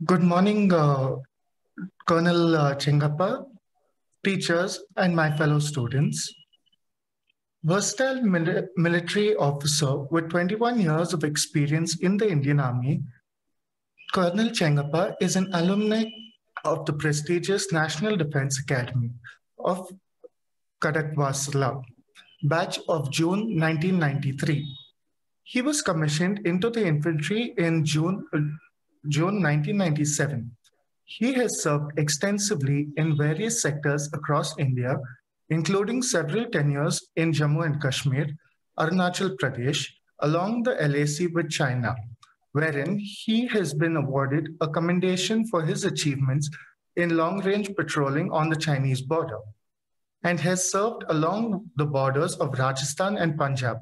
Good morning, Colonel Chengappa, teachers, and my fellow students. Versatile military officer with 21 years of experience in the Indian Army, Colonel Chengappa is an alumni of the prestigious National Defense Academy of Kadakwasla, batch of June 1993. He was commissioned into the infantry in June 1997. He has served extensively in various sectors across India, including several tenures in Jammu and Kashmir, Arunachal Pradesh, along the LAC with China, wherein he has been awarded a commendation for his achievements in long range patrolling on the Chinese border, and has served along the borders of Rajasthan and Punjab.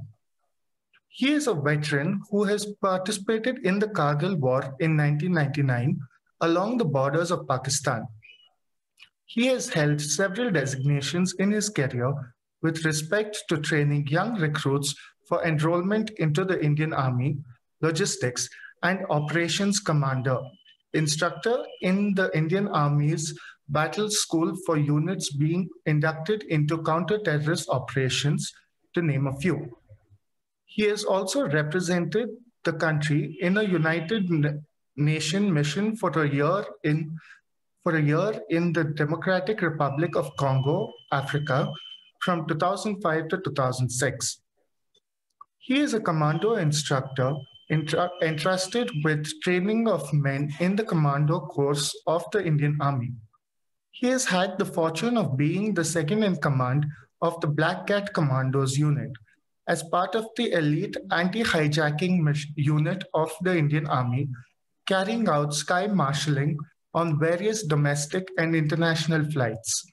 He is a veteran who has participated in the Kargil War in 1999 along the borders of Pakistan. He has held several designations in his career with respect to training young recruits for enrollment into the Indian Army, logistics, and operations commander, instructor in the Indian Army's battle school for units being inducted into counter-terrorist operations, to name a few. He has also represented the country in a United Nation mission for a year in the Democratic Republic of Congo, Africa, from 2005 to 2006. He is a commando instructor entrusted with training of men in the commando course of the Indian Army. He has had the fortune of being the second in command of the Black Cat Commandos unit as part of the elite anti-hijacking unit of the Indian Army, carrying out sky marshalling on various domestic and international flights.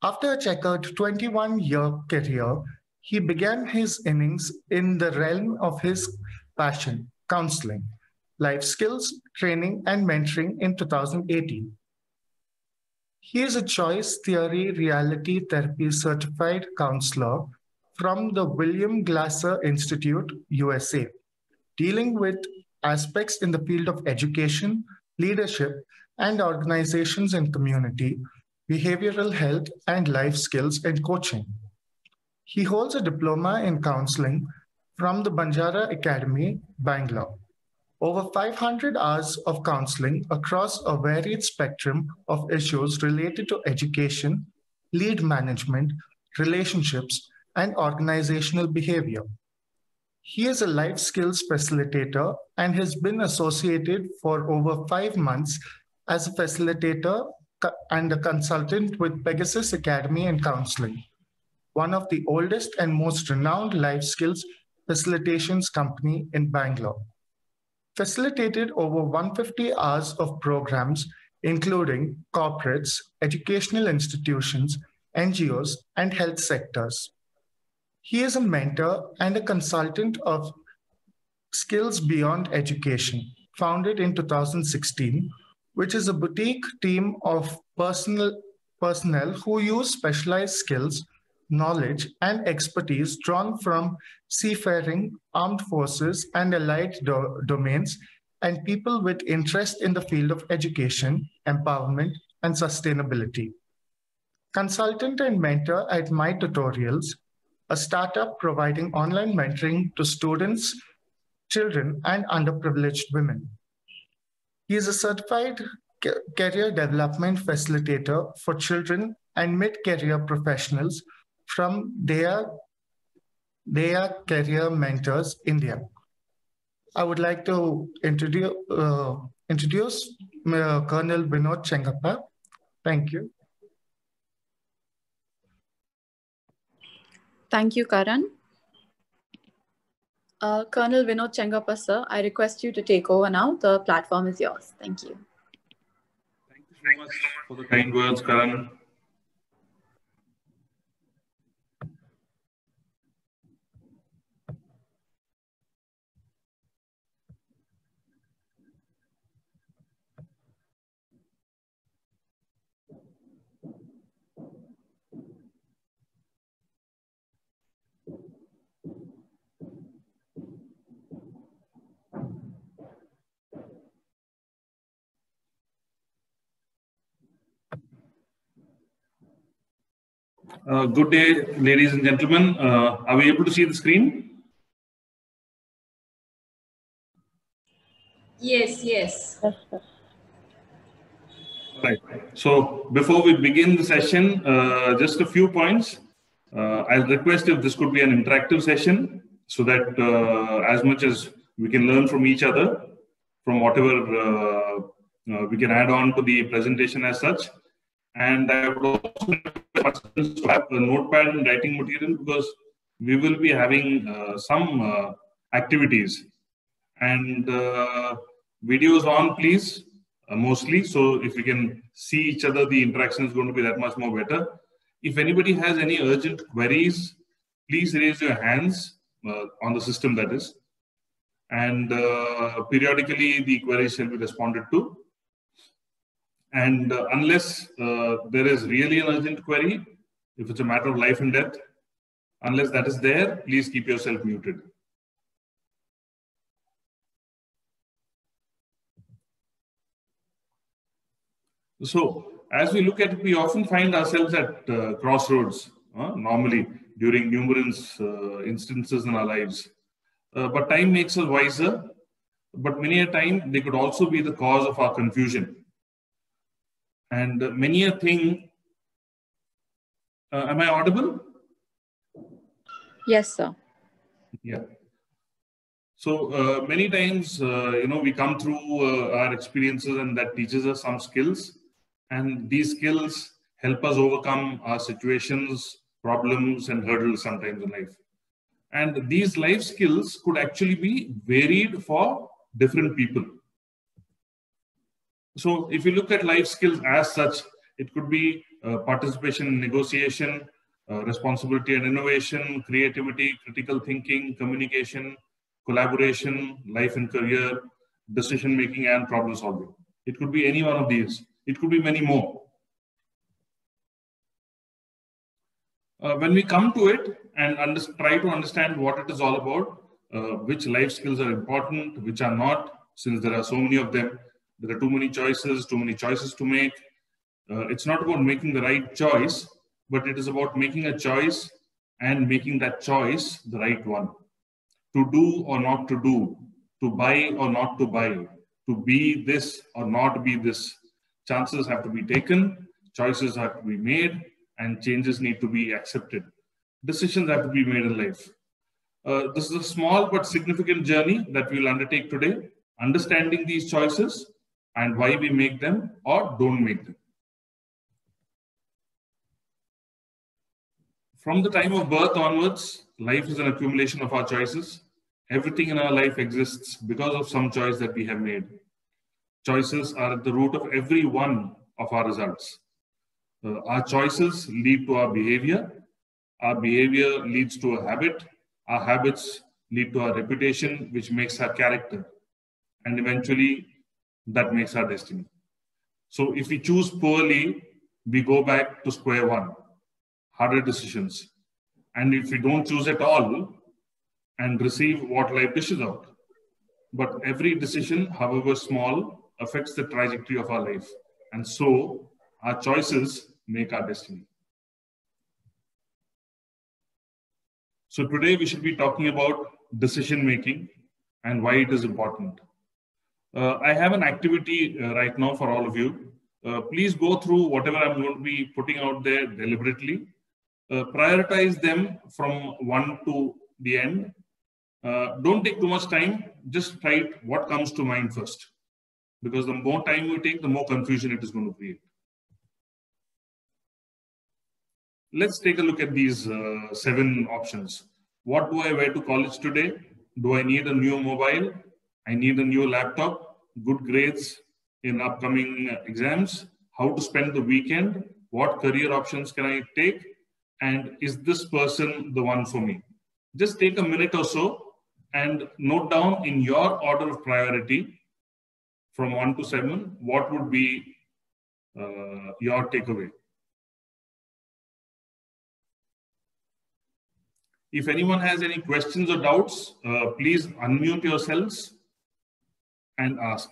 After a checkered 21-year career, he began his innings in the realm of his passion, counseling, life skills, training, and mentoring in 2018. He is a choice theory reality therapy certified counselor from the William Glasser Institute, USA, dealing with aspects in the field of education, leadership, and organizations and community, behavioral health, and life skills and coaching. He holds a diploma in counseling from the Banjara Academy, Bangalore. Over 500 hours of counseling across a varied spectrum of issues related to education, lead management, relationships, and organizational behavior. He is a life skills facilitator and has been associated for over 5 months as a facilitator and a consultant with Pegasus Academy and Counseling, one of the oldest and most renowned life skills facilitations company in Bangalore. Facilitated over 150 hours of programs, including corporates, educational institutions, NGOs, and health sectors. He is a mentor and a consultant of Skills Beyond Education, founded in 2016, which is a boutique team of personnel who use specialized skills, knowledge, and expertise drawn from seafaring, armed forces, and allied domains, and people with interest in the field of education, empowerment, and sustainability. Consultant and mentor at My Tutorials, a startup providing online mentoring to students, children, and underprivileged women. He is a certified career development facilitator for children and mid-career professionals from their Career Mentors India. I would like to introduce Colonel Vinod Chengappa. Thank you. Thank you, Karan. Colonel Vinod Chengappa, sir, I request you to take over now. The platform is yours. Thank you. Thank you so much for the kind words, Karan. Good day, ladies and gentlemen. Are we able to see the screen? Yes, yes. Right. So before we begin the session, just a few points. I'll request if this could be an interactive session so that as much as we can learn from each other, from whatever we can add on to the presentation as such. And I would also request to have a notepad and writing material because we will be having some activities and videos on, please, mostly. So if we can see each other, the interaction is going to be that much more better. If anybody has any urgent queries, please raise your hands on the system, that is. And periodically, the queries shall be responded to. And unless there is really an urgent query, if it's a matter of life and death, unless that is there, please keep yourself muted. So as we look at it, we often find ourselves at crossroads, normally during numerous instances in our lives. But time makes us wiser, but many a time they could also be the cause of our confusion. And many a thing, am I audible? Yes, sir. Yeah. So many times, we come through our experiences and that teaches us some skills. And these skills help us overcome our situations, problems, and hurdles sometimes in life. And these life skills could actually be varied for different people. So if you look at life skills as such, it could be participation in negotiation, responsibility and innovation, creativity, critical thinking, communication, collaboration, life and career, decision making, and problem solving. It could be any one of these. It could be many more. When we come to it and try to understand what it is all about, which life skills are important, which are not, since there are so many of them, there are too many choices to make. It's not about making the right choice, but it is about making a choice and making that choice the right one. To do or not to do, to buy or not to buy, to be this or not be this. Chances have to be taken, choices have to be made, and changes need to be accepted. Decisions have to be made in life. This is a small but significant journey that we will undertake today, understanding these choices and why we make them or don't make them. From the time of birth onwards, life is an accumulation of our choices. Everything in our life exists because of some choice that we have made. Choices are at the root of every one of our results. Our choices lead to our behavior. Our behavior leads to a habit. Our habits lead to our reputation, which makes our character. And eventually, that makes our destiny. So if we choose poorly, we go back to square one, harder decisions. And if we don't choose at all and receive what life dishes out. But every decision, however small, affects the trajectory of our life. And so our choices make our destiny. So today we should be talking about decision making and why it is important. I have an activity right now for all of you. Please go through whatever I'm going to be putting out there deliberately. Prioritize them from one to the end. Don't take too much time. Just write what comes to mind first. Because the more time we take, the more confusion it is going to create. Let's take a look at these 7 options. What do I wear to college today? Do I need a new mobile? I need a new laptop, good grades in upcoming exams, how to spend the weekend, what career options can I take, and is this person the one for me? Just take a minute or so and note down in your order of priority from 1 to 7, what would be your takeaway. If anyone has any questions or doubts, please unmute yourselves and ask.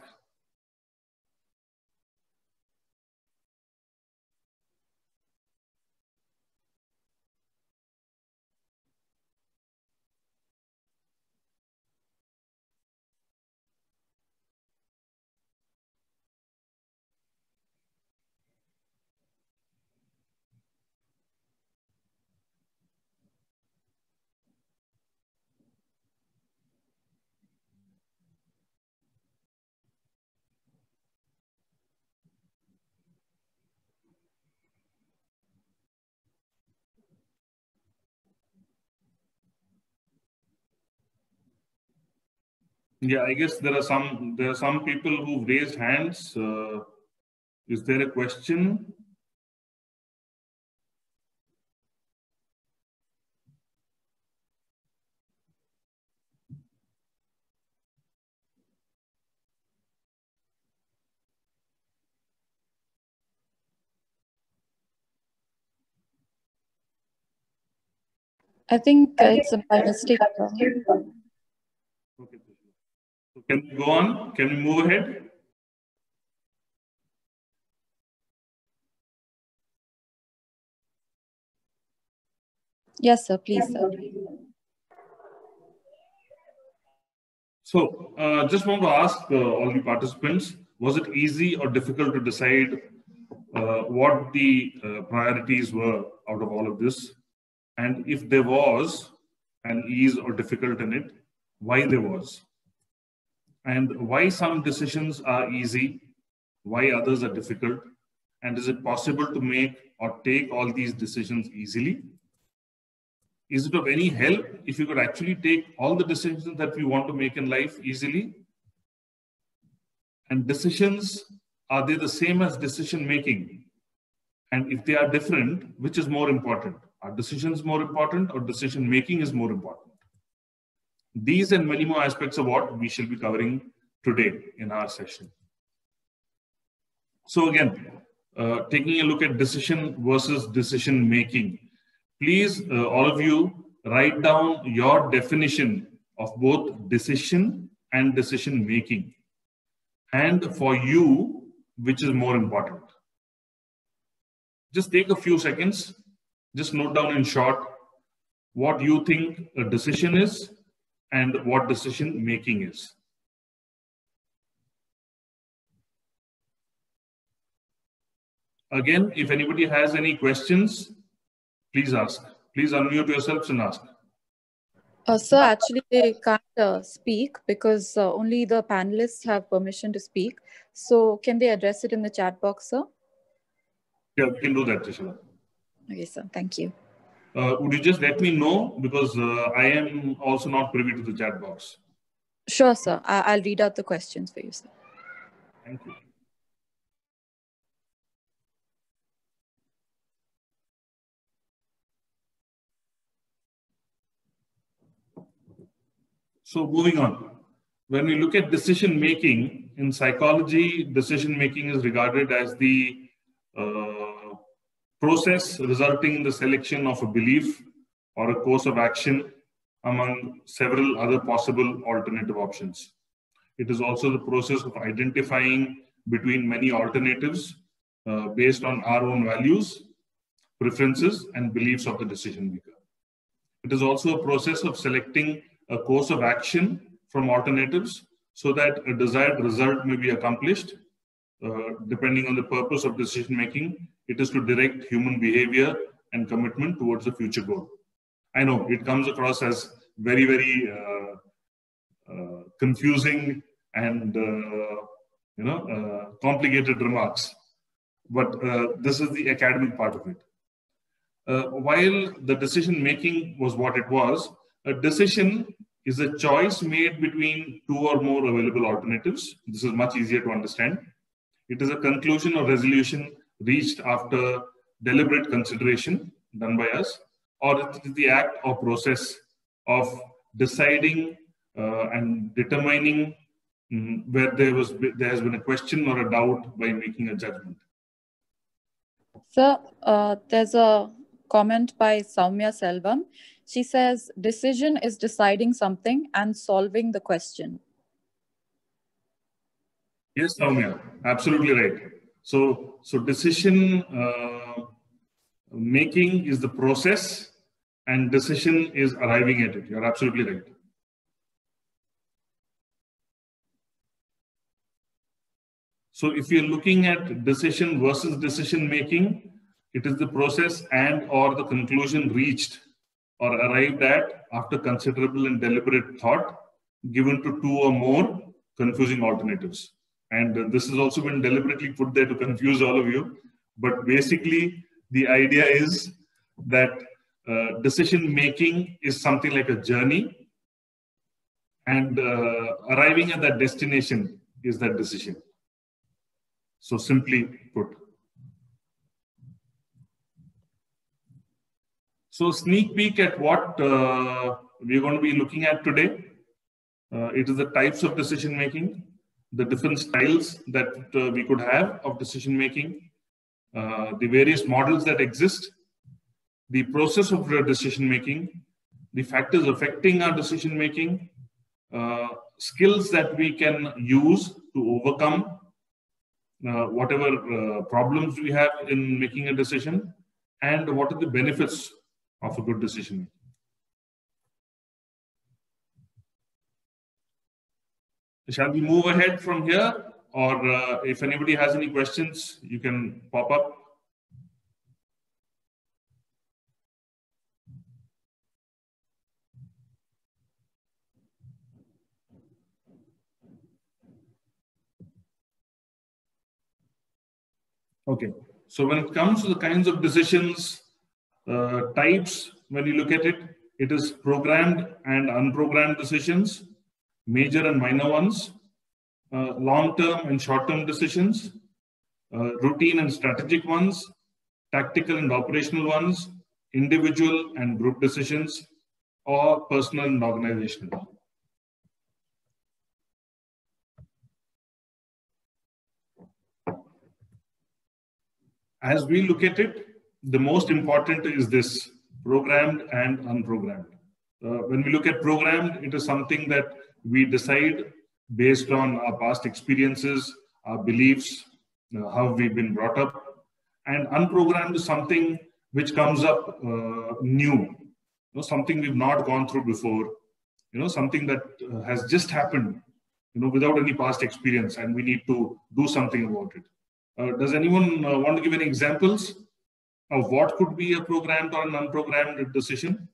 Yeah, I guess there are some people who've raised hands. Is there a question? I think it's by mistake. Okay. So can we go on? Can we move ahead? Yes, sir. Please, sir. So just want to ask all the participants, was it easy or difficult to decide what the priorities were out of all of this? And if there was an ease or difficult in it, why there was? And why some decisions are easy, why others are difficult? And is it possible to make or take all these decisions easily? Is it of any help if you could actually take all the decisions that we want to make in life easily? And decisions, are they the same as decision making? And if they are different, which is more important? Are decisions more important or decision making is more important? These and many more aspects of what we shall be covering today in our session. So again, taking a look at decision versus decision making. Please, all of you, write down your definition of both decision and decision making. And for you, which is more important? Just take a few seconds, just note down in short what you think a decision is and what decision making is. Again, if anybody has any questions, please ask. Please unmute yourselves and ask. Sir, actually, they can't speak because only the panelists have permission to speak. So can they address it in the chat box, sir? Yeah, we can do that, Tishala. Okay, sir. Thank you. Would you just let me know, because I am also not privy to the chat box. Sure, sir. I'll read out the questions for you, sir. Thank you. So moving on. When we look at decision making, in psychology, decision making is regarded as the process resulting in the selection of a belief or a course of action among several other possible alternative options. It is also the process of identifying between many alternatives based on our own values, preferences, and beliefs of the decision maker. It is also a process of selecting a course of action from alternatives so that a desired result may be accomplished. Depending on the purpose of decision making, it is to direct human behavior and commitment towards the future goal. I know it comes across as very, very confusing and complicated remarks, but this is the academic part of it. While the decision making was what it was, a decision is a choice made between two or more available alternatives. This is much easier to understand. It is a conclusion or resolution reached after deliberate consideration done by us, or it is the act or process of deciding and determining where there has been a question or a doubt by making a judgment. Sir, there's a comment by Soumya Selvam. She says, decision is deciding something and solving the question. Yes, Soumya, absolutely right. So decision making is the process and decision is arriving at it. You're absolutely right. So if you're looking at decision versus decision making, it is the process and or the conclusion reached or arrived at after considerable and deliberate thought given to two or more confusing alternatives. And this has also been deliberately put there to confuse all of you. But basically, the idea is that decision making is something like a journey. and arriving at that destination is that decision. So simply put. So sneak peek at what we're going to be looking at today. It is the types of decision making, the different styles that we could have of decision making, the various models that exist, the process of decision making, the factors affecting our decision making, skills that we can use to overcome whatever problems we have in making a decision, and what are the benefits of a good decision making. Shall we move ahead from here, or if anybody has any questions, you can pop up. Okay, so when it comes to the kinds of decisions, types, when you look at it, it is programmed and unprogrammed decisions, major and minor ones, long-term and short-term decisions, routine and strategic ones, tactical and operational ones, individual and group decisions, or personal and organizational. As we look at it, the most important is this, programmed and unprogrammed. When we look at programmed, it is something that we decide based on our past experiences, our beliefs, how we've been brought up. And unprogrammed is something which comes up new, something we've not gone through before, something that has just happened, without any past experience, and we need to do something about it. Does anyone want to give any examples of what could be a programmed or an unprogrammed decision?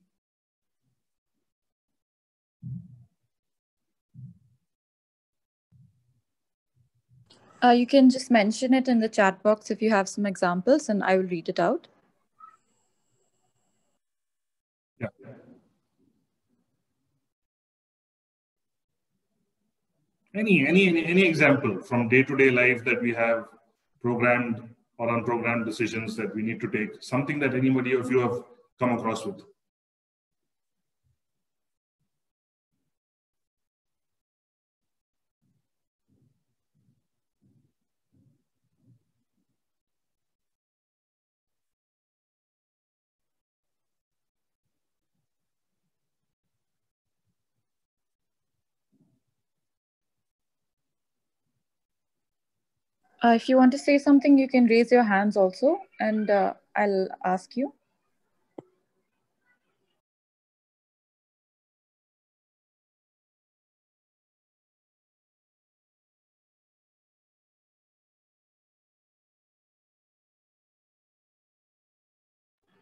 You can just mention it in the chat box if you have some examples, and I will read it out. Yeah. Any example from day-to-day life that we have, programmed or unprogrammed decisions that we need to take, something that anybody of you have come across with? If you want to say something, you can raise your hands also, and I'll ask you.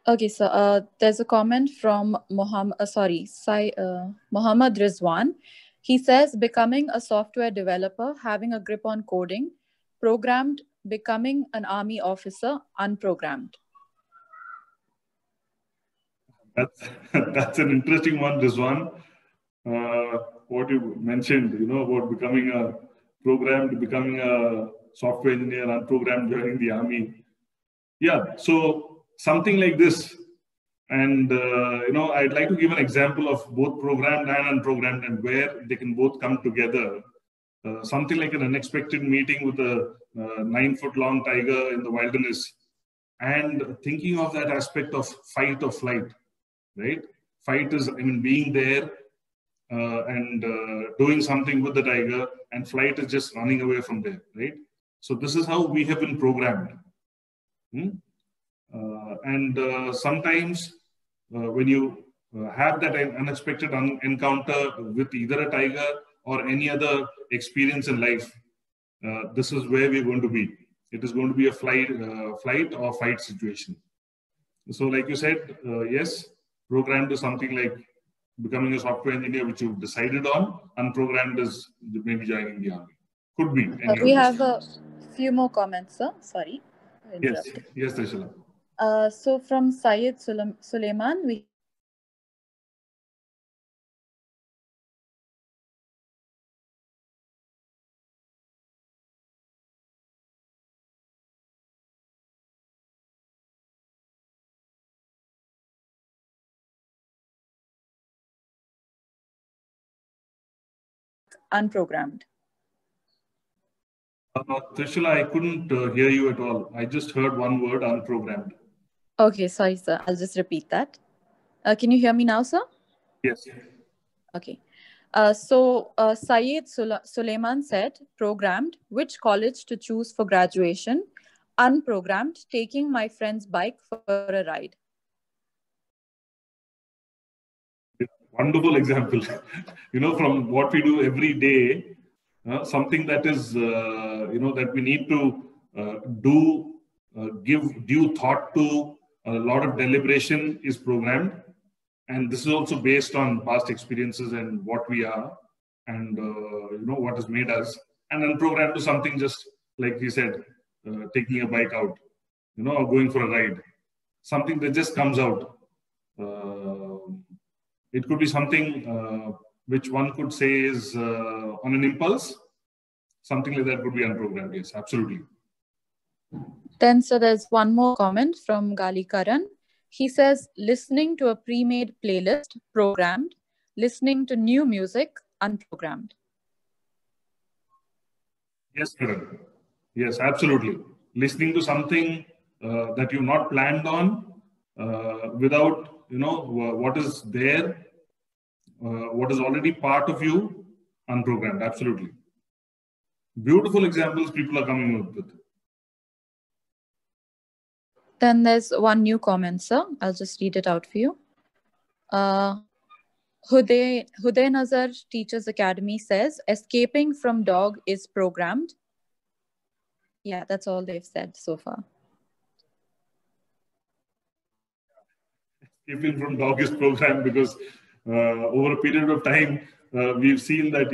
Okay, so there's a comment from Mohammed Rizwan. He says, becoming a software developer, having a grip on coding, programmed, becoming an army officer, unprogrammed. That's an interesting one, Rizwan. What you mentioned, about becoming a programmed, becoming a software engineer, unprogrammed, joining the army. Yeah, so something like this. And, I'd like to give an example of both programmed and unprogrammed and where they can both come together. Something like an unexpected meeting with a 9-foot-long tiger in the wilderness, and thinking of that aspect of fight or flight, right? Fight is, being there and doing something with the tiger, and flight is just running away from there, right? So this is how we have been programmed. Sometimes when you have that unexpected encounter with either a tiger or any other experience in life, this is where we're going to be. It is going to be a flight or fight situation. So like you said, yes, programmed is something like becoming a software engineer, which you've decided on. Unprogrammed is maybe joining the army. Could be. We have a few more comments, sir. Sorry. Yes, Trishala. So from Syed Suleiman, we unprogrammed? Trishula, I couldn't hear you at all. I just heard one word, unprogrammed. Okay, sorry, sir. I'll just repeat that. Can you hear me now, sir? Yes. Okay. Syed Suleiman said, programmed, which college to choose for graduation? Unprogrammed, taking my friend's bike for a ride. Wonderful example. From what we do every day, something that is, that we need to give due thought to, a lot of deliberation is programmed. And this is also based on past experiences and what we are and, what has made us. And unprogrammed to something just like he said, taking a bike out, or going for a ride. Something that just comes out. It could be something which one could say is on an impulse. Something like that could be unprogrammed. Yes, absolutely. Then, so there's one more comment from Gali Karan. He says, listening to a pre-made playlist, programmed. Listening to new music, unprogrammed. Yes, Karan. Yes, absolutely. Listening to something that you've not planned on without, what is there, what is already part of you, unprogrammed. Absolutely. Beautiful examples people are coming up with. Then there's one new comment, sir. I'll just read it out for you. Huday Nazar Teachers Academy says, escaping from dog is programmed. Yeah, that's all they've said so far. Escaping from dog is programmed because over a period of time, we've seen that,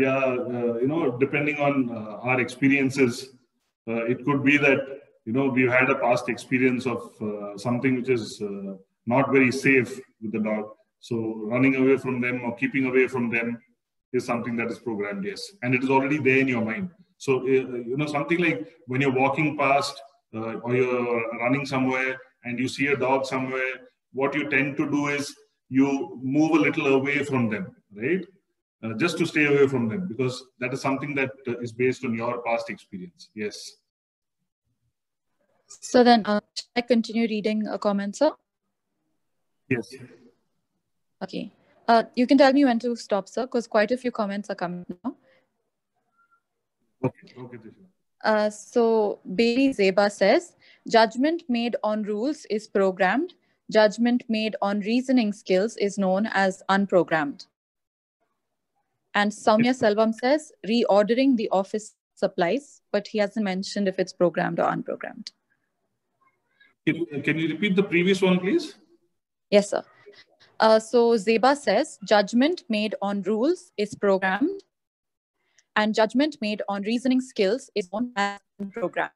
depending on our experiences, it could be that, we've had a past experience of something which is not very safe with the dog. So running away from them or keeping away from them is something that is programmed, yes. And it is already there in your mind. So, something like when you're walking past or you're running somewhere and you see a dog somewhere, what you tend to do is you move a little away from them, right? Just to stay away from them, because that is something that is based on your past experience. Yes. So then, should I continue reading a comment, sir? Yes. Okay. You can tell me when to stop, sir, because quite a few comments are coming now. Okay. So Bailey Zeba says, judgment made on rules is programmed. Judgment made on reasoning skills is known as unprogrammed. And Soumya Selvam says, reordering the office supplies, but he hasn't mentioned if it's programmed or unprogrammed. Can you repeat the previous one, please? Yes, sir. So Zeba says, judgment made on rules is programmed, and judgment made on reasoning skills is known as unprogrammed.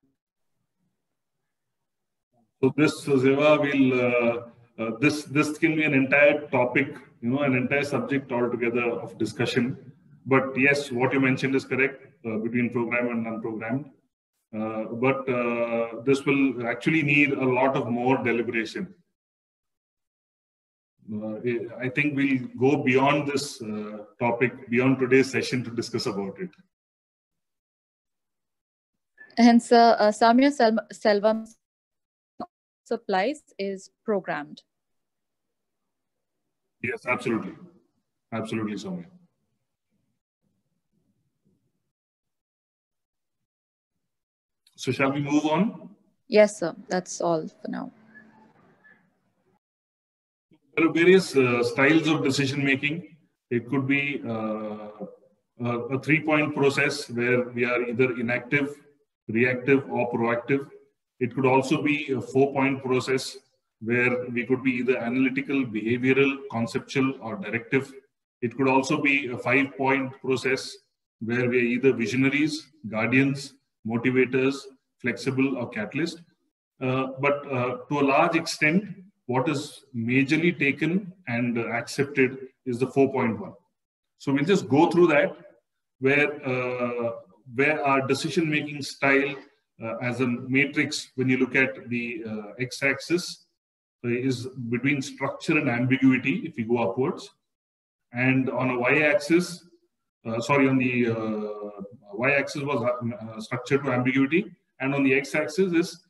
So this, Zeba, will this can be an entire topic, an entire subject altogether of discussion. But yes, what you mentioned is correct between programmed and unprogrammed. But this will actually need a lot of more deliberation. I think we'll go beyond this topic, beyond today's session to discuss about it. Hence, Soumya Selvam supplies is programmed. Yes, absolutely. Absolutely, Soumya. So shall we move on? Yes, sir. That's all for now. There are various styles of decision making. It could be a three-point process where we are either inactive, reactive, or proactive. It could also be a four-point process where we could be either analytical, behavioral, conceptual, or directive. It could also be a five-point process where we are either visionaries, guardians, motivators, flexible, or catalyst. But to a large extent, what is majorly taken and accepted is the 4.1. So we'll just go through that, where our decision-making style as a matrix, when you look at the x-axis, is between structure and ambiguity if you go upwards. And on a y-axis, on the y-axis was structure to ambiguity, and on the x-axis is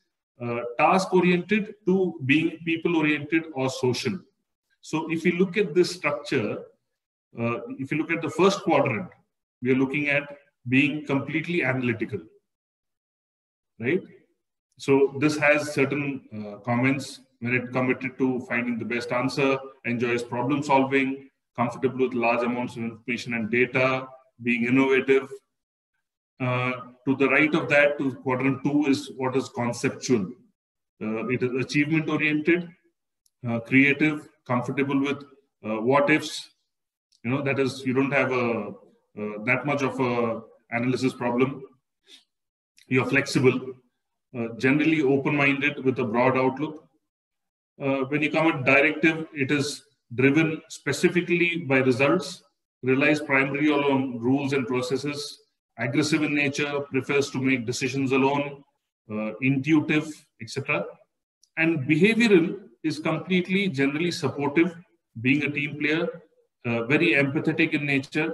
task-oriented to being people-oriented or social. So if you look at this structure, if you look at the first quadrant, we are looking at being completely analytical, right? So this has certain comments when it committed to finding the best answer, enjoys problem solving, comfortable with large amounts of information and data, being innovative. To the right of that, to quadrant 2 is what is conceptual. It is achievement oriented, creative, comfortable with what ifs. You know, that is, you don't have that much of a analysis problem. You're flexible, generally open-minded with a broad outlook. When you come at directive, it is driven specifically by results, relies primarily on rules and processes, aggressive in nature, prefers to make decisions alone, intuitive, etc. And behavioral is completely generally supportive, being a team player, very empathetic in nature,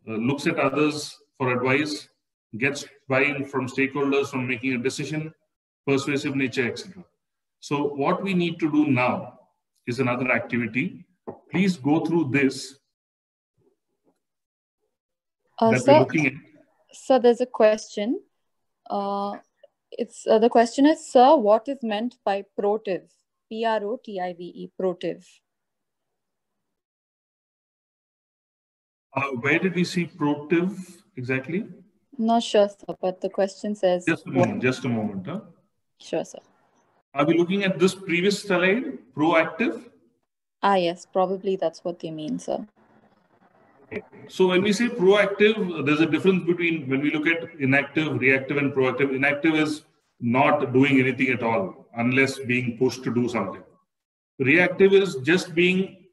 looks at others for advice, gets buy-in from stakeholders from making a decision, persuasive nature, etc. So what we need to do now is another activity. Please go through this that we're looking at. So there's a question. The question is, sir, what is meant by protive? P-R-O-T-I-V-E, protive. Where did we see protive exactly? Not sure, sir, but the question says... Just a moment. Huh? Sure, sir. Are we looking at this previous slide, proactive? Ah, yes, probably that's what they mean, sir. Okay. So when we say proactive, there's a difference between when we look at inactive, reactive, and proactive. Inactive is not doing anything at all unless being pushed to do something. Reactive is just being,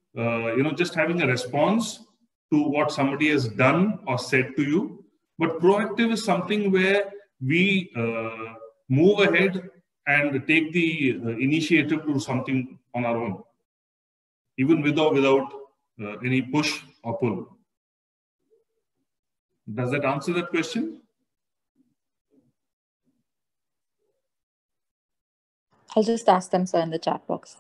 just having a response to what somebody has done or said to you. But proactive is something where we move ahead and take the initiative to do something on our own, even with or without any push or pull. Does that answer that question? I'll just ask them, sir, in the chat box.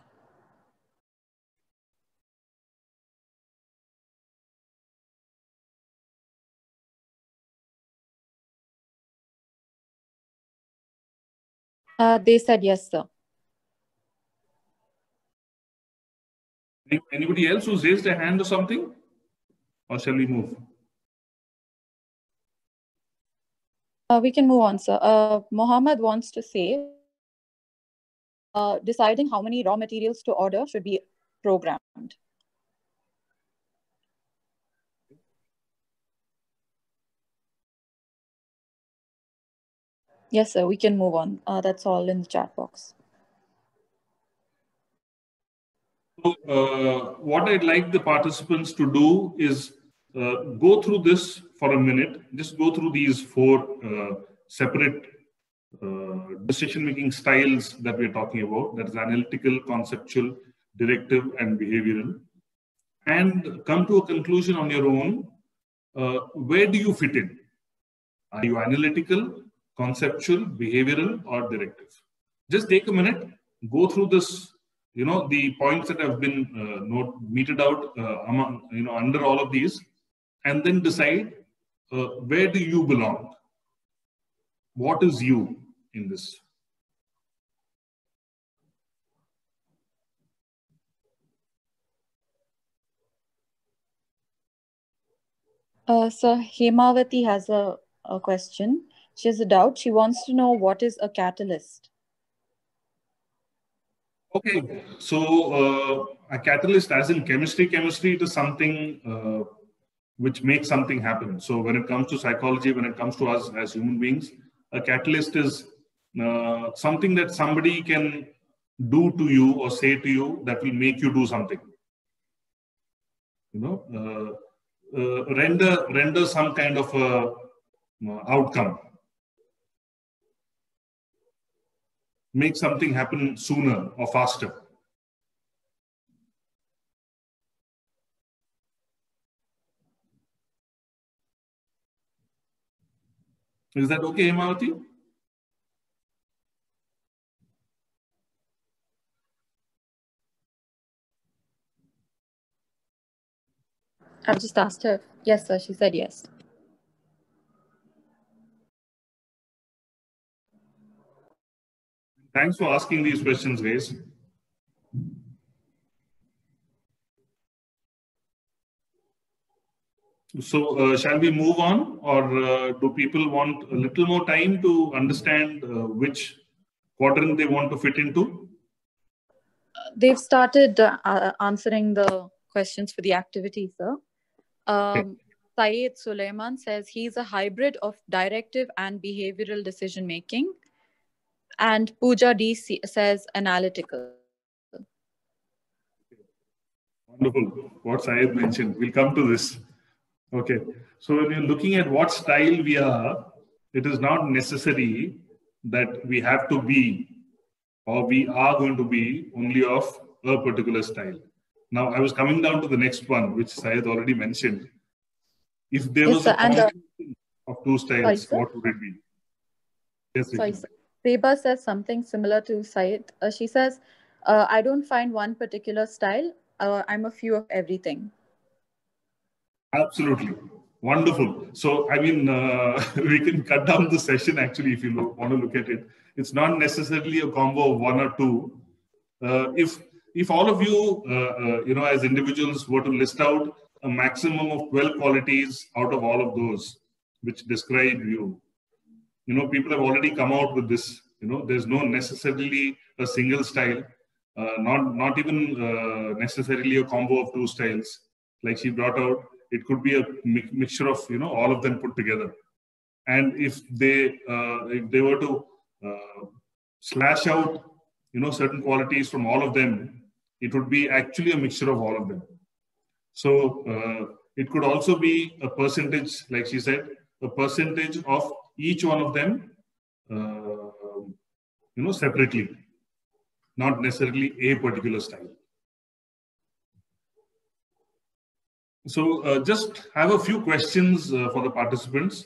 They said yes, sir. Anybody else who's raised a hand or something? Or shall we move? We can move on, sir. Mohammed wants to say, deciding how many raw materials to order should be programmed. Yes, sir, we can move on. That's all in the chat box. So, what I'd like the participants to do is go through this for a minute. Just go through these 4 separate decision-making styles that we're talking about. That is analytical, conceptual, directive, and behavioral. And come to a conclusion on your own. Where do you fit in? Are you analytical, conceptual, behavioral, or directive? Just take a minute, go through this, the points that have been meted out under all of these, and then decide where do you belong? What is you in this? So Hemavati has a question. She has a doubt. She wants to know what is a catalyst. Okay, so a catalyst, as in chemistry, it is something which makes something happen. So when it comes to psychology, when it comes to us as human beings, a catalyst is something that somebody can do to you or say to you that will make you do something. Render some kind of outcome. Make something happen sooner or faster. Is that okay, Hemavati? I've just asked her. Yes, sir. She said yes. Thanks for asking these questions, guys. So shall we move on, or do people want a little more time to understand which quadrant they want to fit into? They've started answering the questions for the activity, sir. Syed Suleiman says he's a hybrid of directive and behavioral decision making. And Pooja D says analytical. Wonderful. What Syed mentioned. We'll come to this. Okay. So when you're looking at what style we are, it is not necessary that we have to be or we are going to be only of a particular style. Now, I was coming down to the next one, which Syed already mentioned. If there was a combination of two styles, what would it be? Yes, sorry, sir. Zeba says something similar to Syed. She says, I don't find one particular style. I'm a few of everything. Absolutely. Wonderful. So, I mean, we can cut down the session actually if you want to look at it. It's not necessarily a combo of one or two. If all of you, as individuals were to list out a maximum of 12 qualities out of all of those which describe you, people have already come out with this. There's no necessarily a single style, not even necessarily a combo of two styles. Like she brought out, it could be a mixture of all of them put together. And if they were to slash out certain qualities from all of them, it would be actually a mixture of all of them. So it could also be a percentage, like she said, a percentage of each one of them, separately, not necessarily a particular style. So just have a few questions for the participants.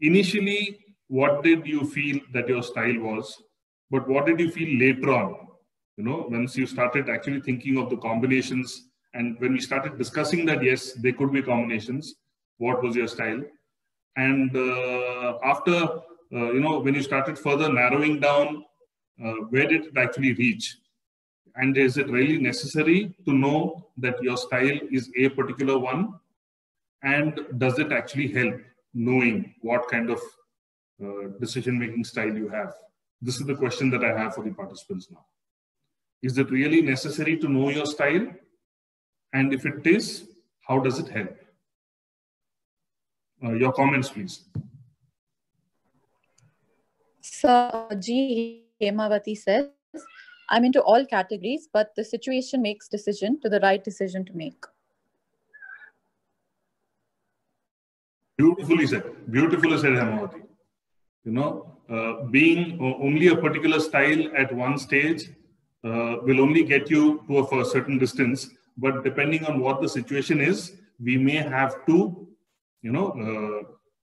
Initially, what did you feel that your style was? But what did you feel later on? Once you started actually thinking of the combinations, and when we started discussing that, yes, there could be combinations. What was your style? And after, when you started further narrowing down, where did it actually reach? And is it really necessary to know that your style is a particular one? And does it actually help knowing what kind of decision-making style you have? This is the question that I have for the participants now. Is it really necessary to know your style? And if it is, how does it help? Your comments, please. So, G. Hemavati says, I'm into all categories, but the situation makes decision to the right decision to make. Beautifully said. Beautifully said, Hemavati. Being only a particular style at one stage will only get you to a certain distance. But depending on what the situation is, we may have to,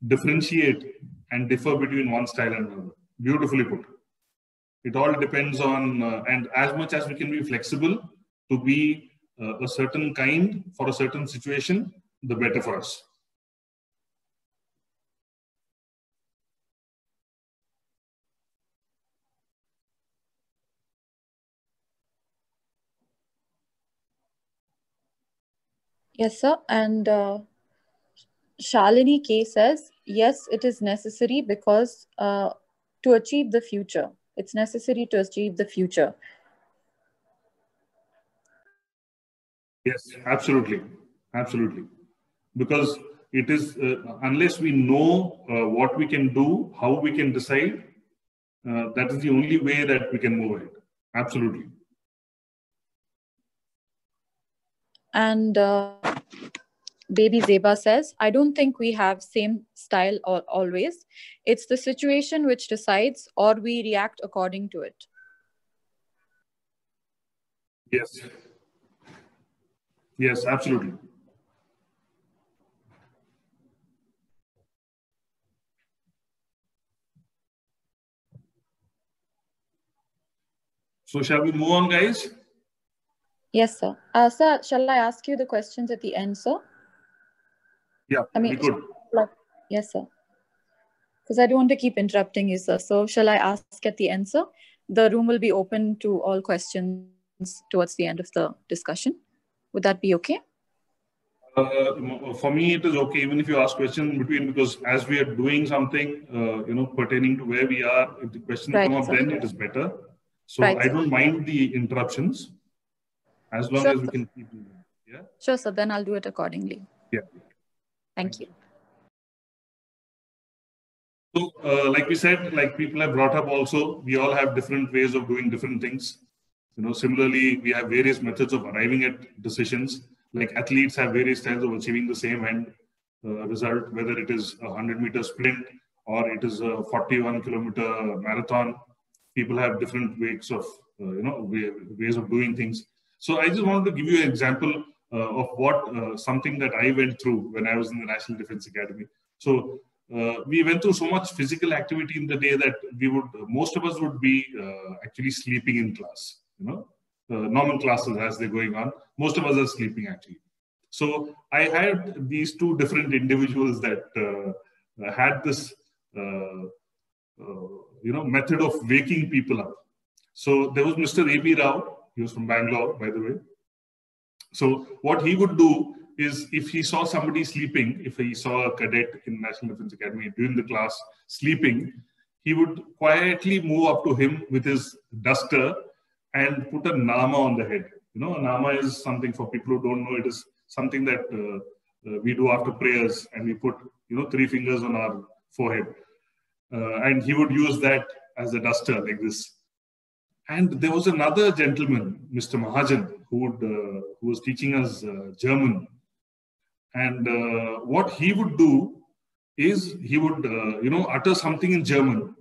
differentiate and differ between one style and another. Beautifully put. It all depends on, and as much as we can be flexible to be a certain kind for a certain situation, the better for us. Yes, sir. And Shalini K says, yes, it is necessary because to achieve the future. It's necessary to achieve the future. Yes, absolutely. Absolutely. Because it is, unless we know what we can do, how we can decide, that is the only way that we can move ahead. Absolutely. And Baby Zeba says, I don't think we have same style always. It's the situation which decides or we react according to it. Yes. Yes, absolutely. So shall we move on, guys? Yes, sir. Sir, shall I ask you the questions at the end, sir? Yeah, we could. Yes, sir. Because I don't want to keep interrupting you, sir. So shall I ask at the end, sir? The room will be open to all questions towards the end of the discussion. Would that be okay? For me, it is okay, even if you ask questions in between, because as we are doing something, pertaining to where we are, if the questions come up, then it is better. So I don't mind the interruptions, as long as we can keep moving. Yeah. Sure, sir. Then I'll do it accordingly. Yeah. Thank you. So, like we said, like people have brought up also, we all have different ways of doing different things. Similarly, we have various methods of arriving at decisions. Like athletes have various styles of achieving the same end result, whether it is a 100-meter sprint or it is a 41-kilometer marathon. People have different ways of, ways of doing things. So I just wanted to give you an example of what something that I went through when I was in the National Defense Academy. So we went through so much physical activity in the day that most of us would be actually sleeping in class. Normal classes as they're going on, most of us are sleeping actually. So I had these two different individuals that had this, method of waking people up. So there was Mr. A.B. Rao. He was from Bangalore, by the way. So what he would do is, if he saw somebody sleeping, if he saw a cadet in National Defense Academy during the class sleeping, he would quietly move up to him with his duster and put a nama on the head. A nama is something, for people who don't know, it is something that we do after prayers, and we put 3 fingers on our forehead. And he would use that as a duster like this. And there was another gentleman, Mr. Mahajan, who was teaching us German. And what he would do is he would, utter something in German,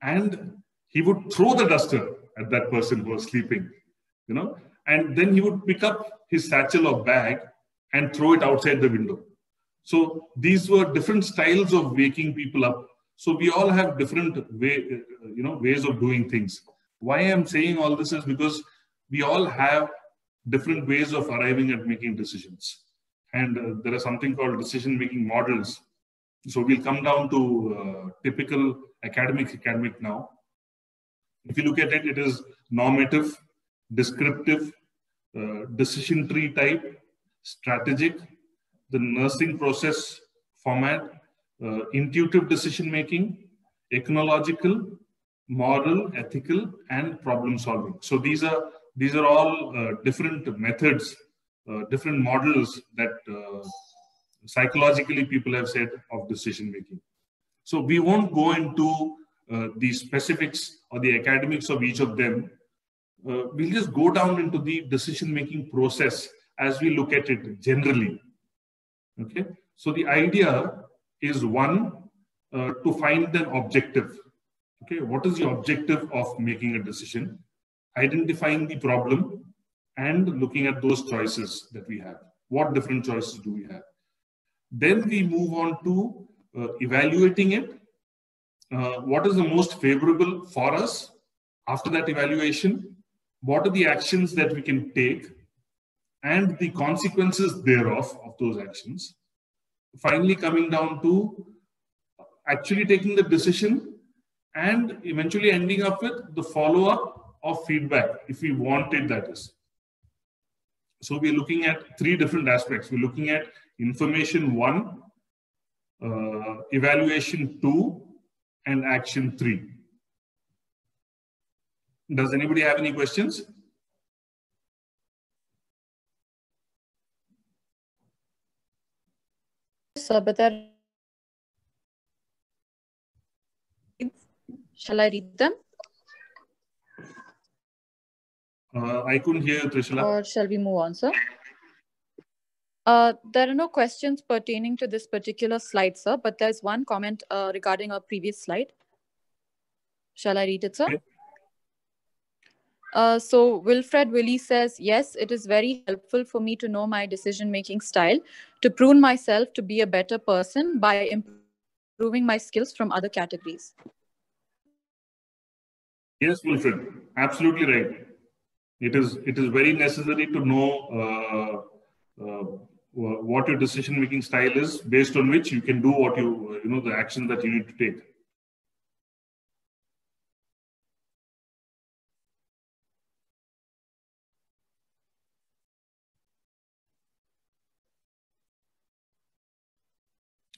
and he would throw the duster at that person who was sleeping, and then he would pick up his satchel or bag and throw it outside the window. So these were different styles of waking people up. So we all have different ways of doing things. Why I'm saying all this is because we all have different ways of arriving at making decisions. And there is something called decision-making models. So we'll come down to typical academic now. If you look at it, it is normative, descriptive, decision tree type, strategic, the nursing process format, intuitive decision-making, ethnological, moral, ethical, and problem solving. So these are all different methods, different models that psychologically people have said of decision making. So we won't go into the specifics or the academics of each of them. We'll just go down into the decision making process as we look at it generally. Okay. So the idea is one, to find an objective. Okay, what is the objective of making a decision? Identifying the problem and looking at those choices that we have. What different choices do we have? Then we move on to evaluating it. What is the most favorable for us? After that evaluation, what are the actions that we can take and the consequences thereof of those actions? Finally, coming down to actually taking the decision and eventually ending up with the follow-up of feedback, if we want it, that is. So we're looking at 3 different aspects. We're looking at information 1, evaluation 2, and action 3. Does anybody have any questions? Sir, but shall I read them? I couldn't hear you, Trishula. Or shall we move on, sir? There are no questions pertaining to this particular slide, sir, but there's one comment regarding our previous slide. Shall I read it, sir? Okay. So Wilfred Willie says, yes, it is very helpful for me to know my decision-making style, to prune myself to be a better person by improving my skills from other categories. Yes, Wilfred, absolutely right. it is very necessary to know what your decision-making style is, based on which you can do what the action that you need to take.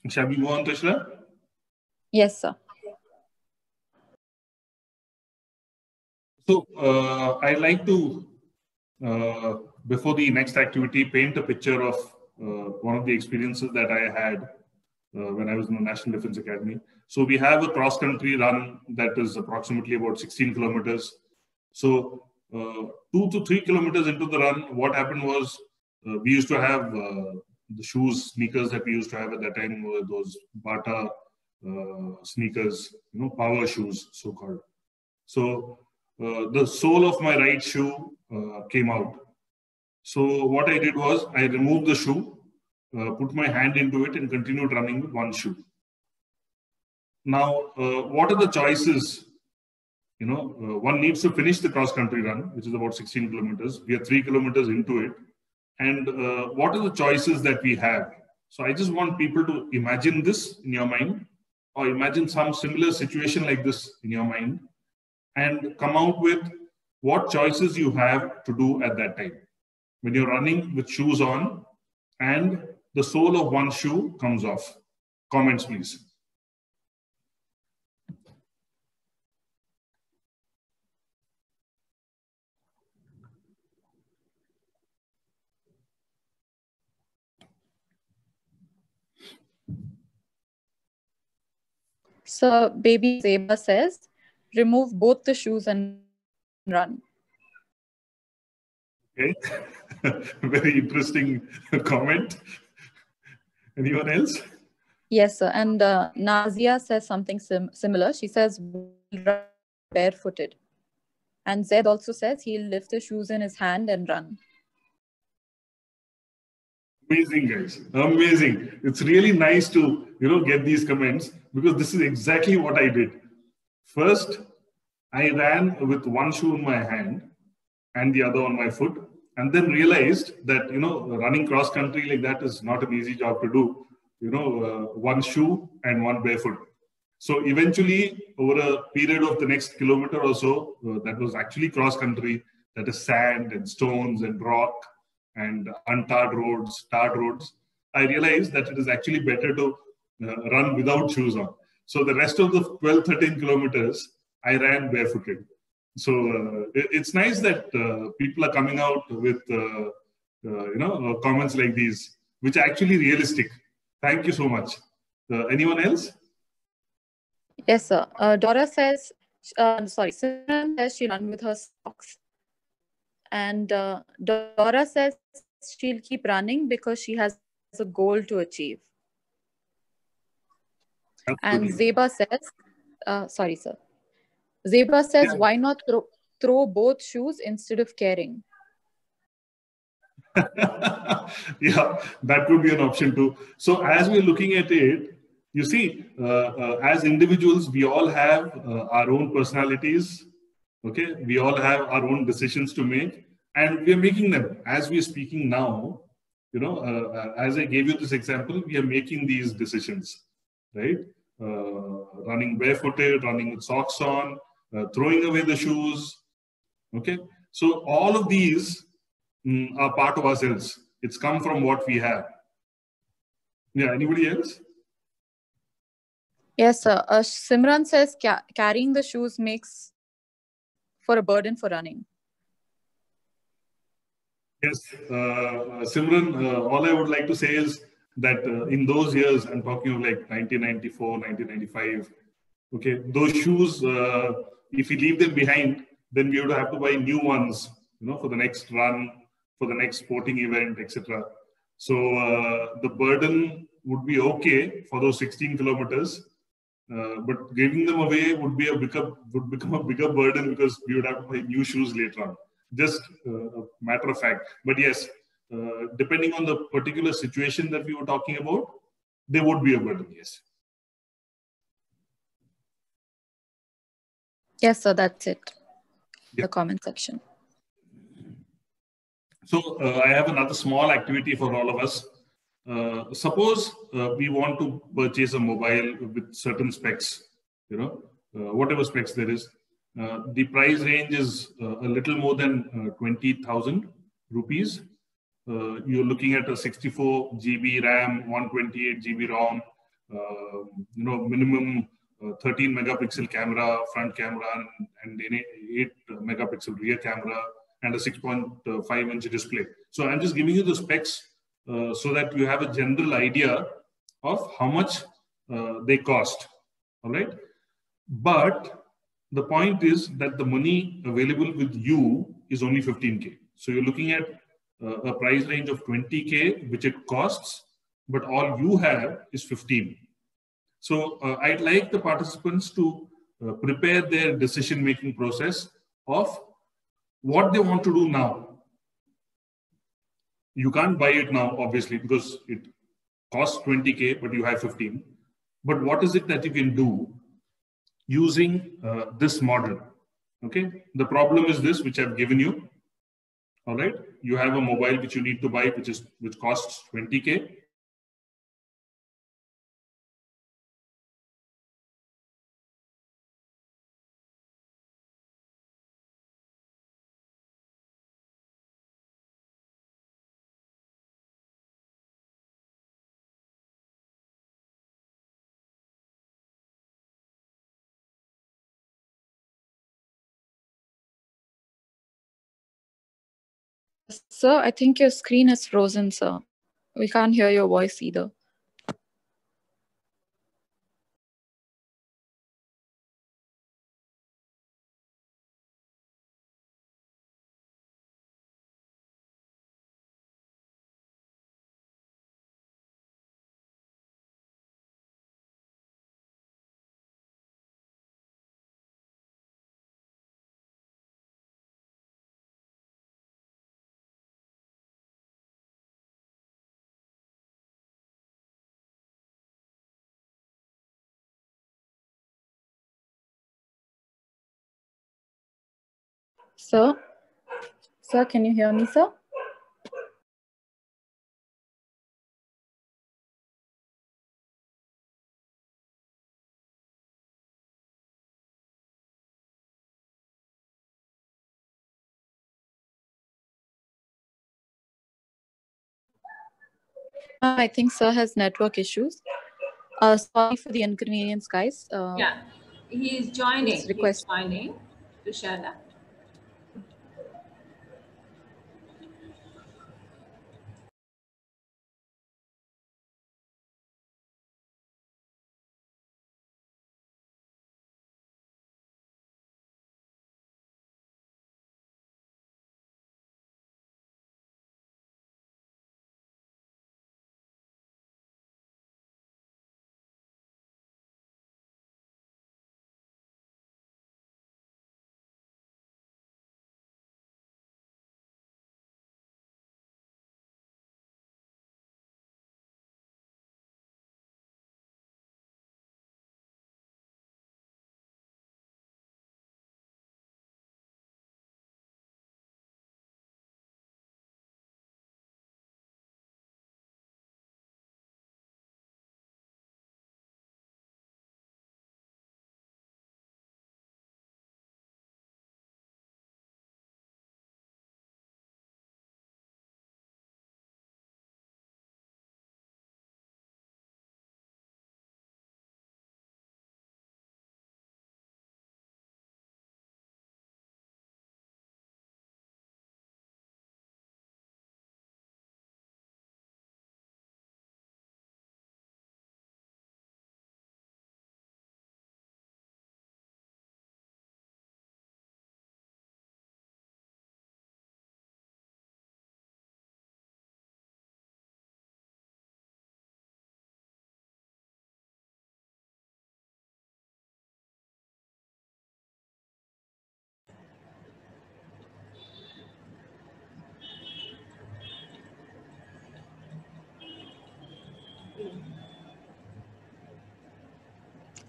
Shall we go on, Tashla? Yes, sir. So I like to, before the next activity, paint a picture of one of the experiences that I had when I was in the National Defense Academy. So we have a cross-country run that is approximately about 16 kilometers. So 2 to 3 kilometers into the run, what happened was we used to have the shoes, sneakers that we used to have at that time were those Bata sneakers, power shoes, so-called. So the sole of my right shoe came out. So what I did was I removed the shoe, put my hand into it and continued running with one shoe. Now, what are the choices? One needs to finish the cross-country run, which is about 16 kilometers. We are 3 kilometers into it. And what are the choices that we have? So I just want people to imagine this in your mind, or imagine some similar situation like this in your mind, and come out with what choices you have to do at that time. When you're running with shoes on and the sole of one shoe comes off. Comments, please. So baby Zeba says, remove both the shoes and run. Okay, very interesting comment. Anyone else? Yes, sir. And Nazia says something similar. She says, run barefooted. And Zed also says he'll lift the shoes in his hand and run. Amazing, guys. Amazing. It's really nice to, get these comments, because this is exactly what I did. First, I ran with one shoe in my hand and the other on my foot, and then realized that, running cross country like that is not an easy job to do. One shoe and one barefoot. So eventually, over a period of the next kilometer or so, that was actually cross country, that is sand and stones and rock and untarred roads, tarred roads, I realized that it is actually better to run without shoes on. So the rest of the 12, 13 kilometers, I ran barefooted. So it's nice that people are coming out with, comments like these, which are actually realistic. Thank you so much. Anyone else? Yes, sir. Dora says, Simran says she'll run with her socks. And Dora says she'll keep running because she has a goal to achieve. Absolutely. And Zeba says, Zeba says, yeah, why not throw both shoes instead of carrying? Yeah, that could be an option too. So as we're looking at it, you see, as individuals, we all have our own personalities. Okay, we all have our own decisions to make, and we are making them as we're speaking now. As I gave you this example, we are making these decisions, right? Running barefooted, running with socks on, throwing away the shoes. Okay, so all of these are part of ourselves. It's come from what we have. Yeah, anybody else? Yes, sir. Simran says carrying the shoes makes for a burden for running. Yes, Simran, all I would like to say is that in those years, I'm talking of like 1994, 1995, okay, those shoes, if we leave them behind, then we would have to buy new ones, for the next run, for the next sporting event, etc. So the burden would be okay for those 16 kilometers, but giving them away would become a bigger burden, because we would have to buy new shoes later on. Just a matter of fact. But yes, depending on the particular situation that we were talking about, there would be a burden, yes. Yes, sir, that's it. Yeah. The comment section. So I have another small activity for all of us. Suppose we want to purchase a mobile with certain specs, whatever specs there is. The price range is a little more than 20,000 rupees. You're looking at a 64 GB RAM, 128 GB ROM, minimum 13 megapixel camera, front camera, and 8 megapixel rear camera, and a 6.5-inch display. So I'm just giving you the specs so that you have a general idea of how much they cost. All right. But the point is that the money available with you is only 15K. So you're looking at a price range of 20K, which it costs, but all you have is 15. So I'd like the participants to prepare their decision-making process of what they want to do now. You can't buy it now, obviously, because it costs 20K, but you have 15. But what is it that you can do using this model? Okay, the problem is this, which I've given you. All right, you have a mobile which you need to buy, which costs 20K. Sir, I think your screen is frozen, sir. We can't hear your voice either. Sir? Sir, can you hear me, sir? I think sir has network issues. Sorry for the inconvenience, guys. Yeah, he is joining. He's joining to share that.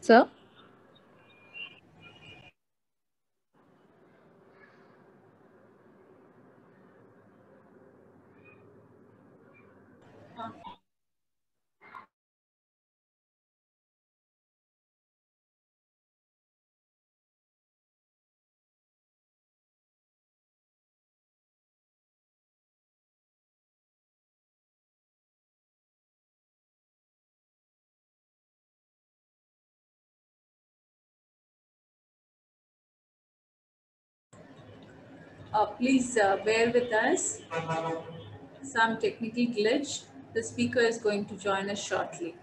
Sir? Please bear with us. Some technical glitch. The speaker is going to join us shortly.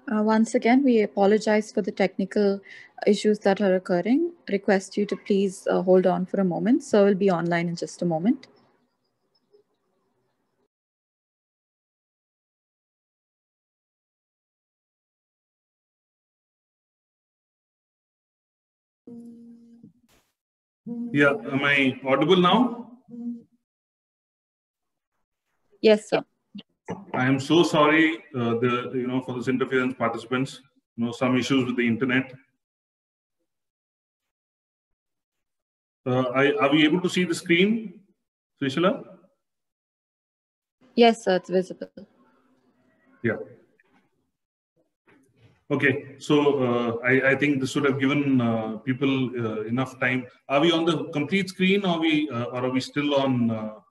Once again, we apologize for the technical issues that are occurring. Request you to please hold on for a moment. So we'll be online in just a moment. Yeah, am I audible now? Yes, sir. I am so sorry, for this interference, participants. Some issues with the internet. Are we able to see the screen, Srishala? Yes, sir, it's visible. Yeah. Okay, so I think this would have given people enough time. Are we on the complete screen, or are we still on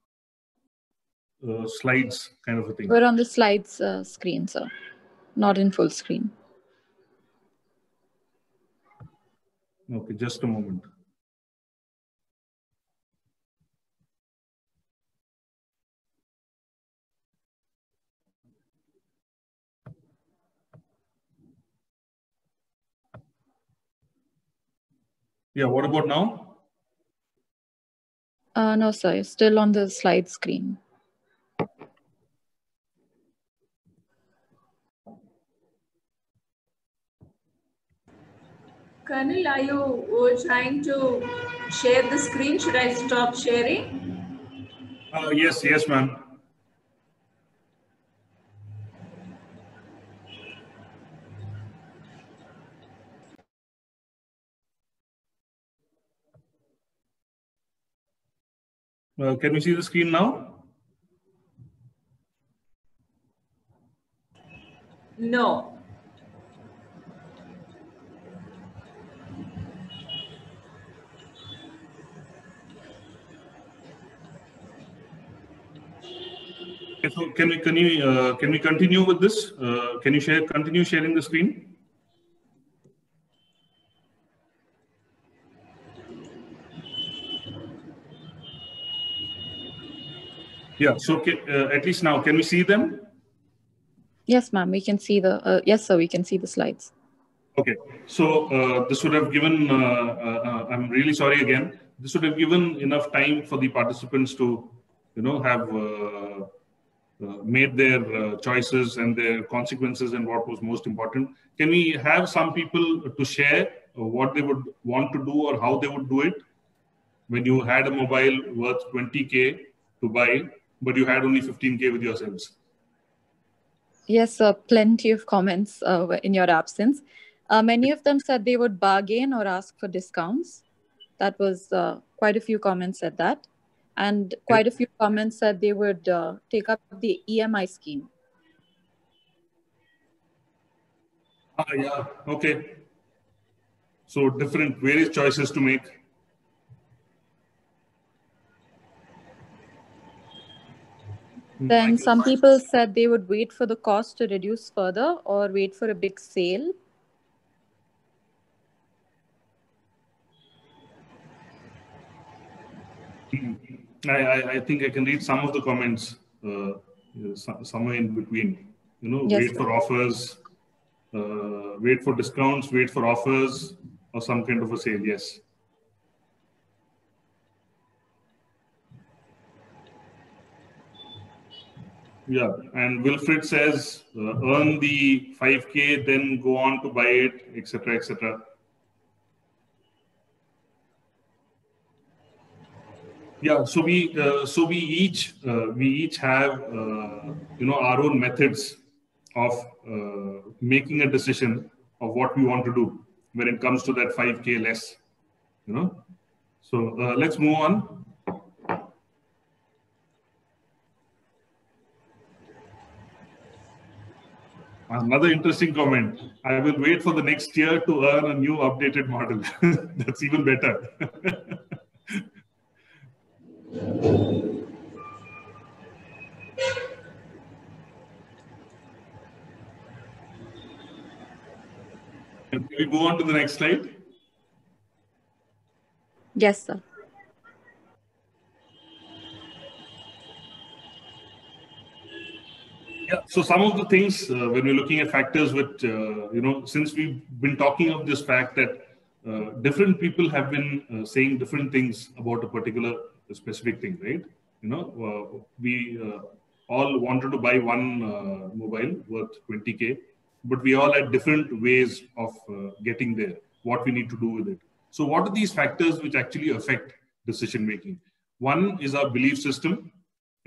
slides kind of a thing? We're on the slides screen, sir, not in full screen. Okay, just a moment. Yeah, what about now? No, sir, you're still on the slide screen. Colonel, are you trying to share the screen? Should I stop sharing? Yes, ma'am. Can we see the screen now? No. Okay, so can we continue with this? Can you continue sharing the screen? Yeah. So at least now, can we see them? Yes, ma'am. We can see the. Yes, sir. We can see the slides. Okay. So this would have given. I'm really sorry again. this would have given enough time for the participants to, have made their choices and their consequences and what was most important. Can we have some people to share what they would want to do or how they would do it when you had a mobile worth 20K to buy, but you had only 15K with yourselves? Yes, plenty of comments in your absence. Many of them said they would bargain or ask for discounts. That was quite a few comments said that. And quite a few comments said they would take up the EMI scheme. Yeah, okay. So various choices to make. Then some people said they would wait for the cost to reduce further or wait for a big sale. I think I can read some of the comments somewhere in between. Yes, wait for offers, wait for discounts, wait for offers, or some kind of a sale. Yes. Yeah, and Wilfred says earn the 5K, then go on to buy it, etc., etc. Yeah, so we each have our own methods of making a decision of what we want to do when it comes to that 5K less. So let's move on. Another interesting comment. I will wait for the next year to earn a new updated model. That's even better. Can we move on to the next slide? Yes, sir. Yeah, so some of the things when we're looking at factors which, since we've been talking of this fact that different people have been saying different things about a particular specific thing, right? We all wanted to buy one mobile worth 20K, but we all had different ways of getting there, what we need to do with it. So what are these factors which actually affect decision making? One is our belief system.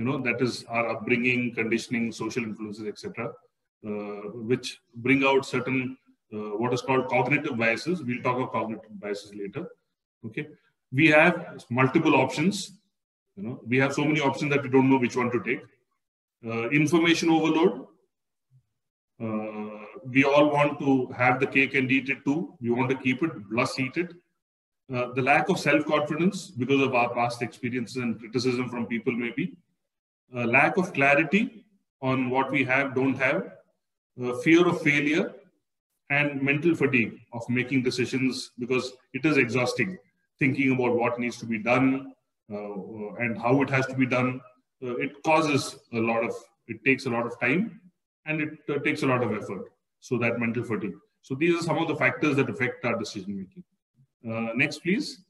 That is our upbringing, conditioning, social influences, etc., which bring out certain what is called cognitive biases. We'll talk about cognitive biases later. Okay, we have multiple options. We have so many options that we don't know which one to take. Information overload. We all want to have the cake and eat it too. We want to keep it plus eat it. The lack of self-confidence because of our past experiences and criticism from people maybe. Lack of clarity on what we have, don't have, fear of failure, and mental fatigue of making decisions because it is exhausting, thinking about what needs to be done and how it has to be done. It takes a lot of time and it takes a lot of effort. So that mental fatigue. So these are some of the factors that affect our decision making. Next, please.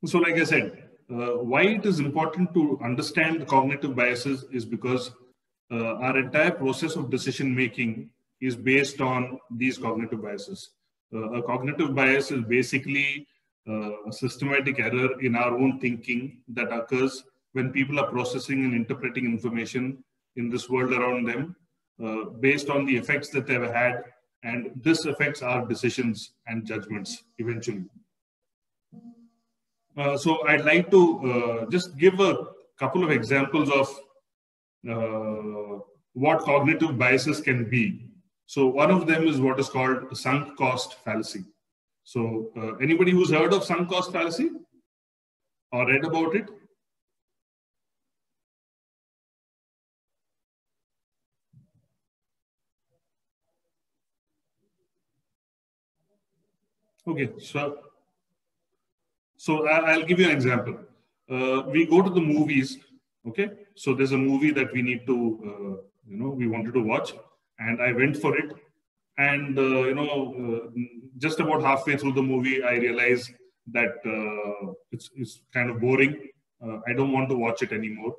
So like I said, why it is important to understand the cognitive biases is because our entire process of decision making is based on these cognitive biases. A cognitive bias is basically a systematic error in our own thinking that occurs when people are processing and interpreting information in this world around them based on the effects that they've had, and this affects our decisions and judgments eventually. So I'd like to just give a couple of examples of what cognitive biases can be. So one of them is what is called sunk cost fallacy. So anybody who's heard of sunk cost fallacy or read about it? Okay, so I'll give you an example. We go to the movies, okay? So there's a movie that we need to, we wanted to watch, and I went for it. And just about halfway through the movie, I realized that it's kind of boring. I don't want to watch it anymore.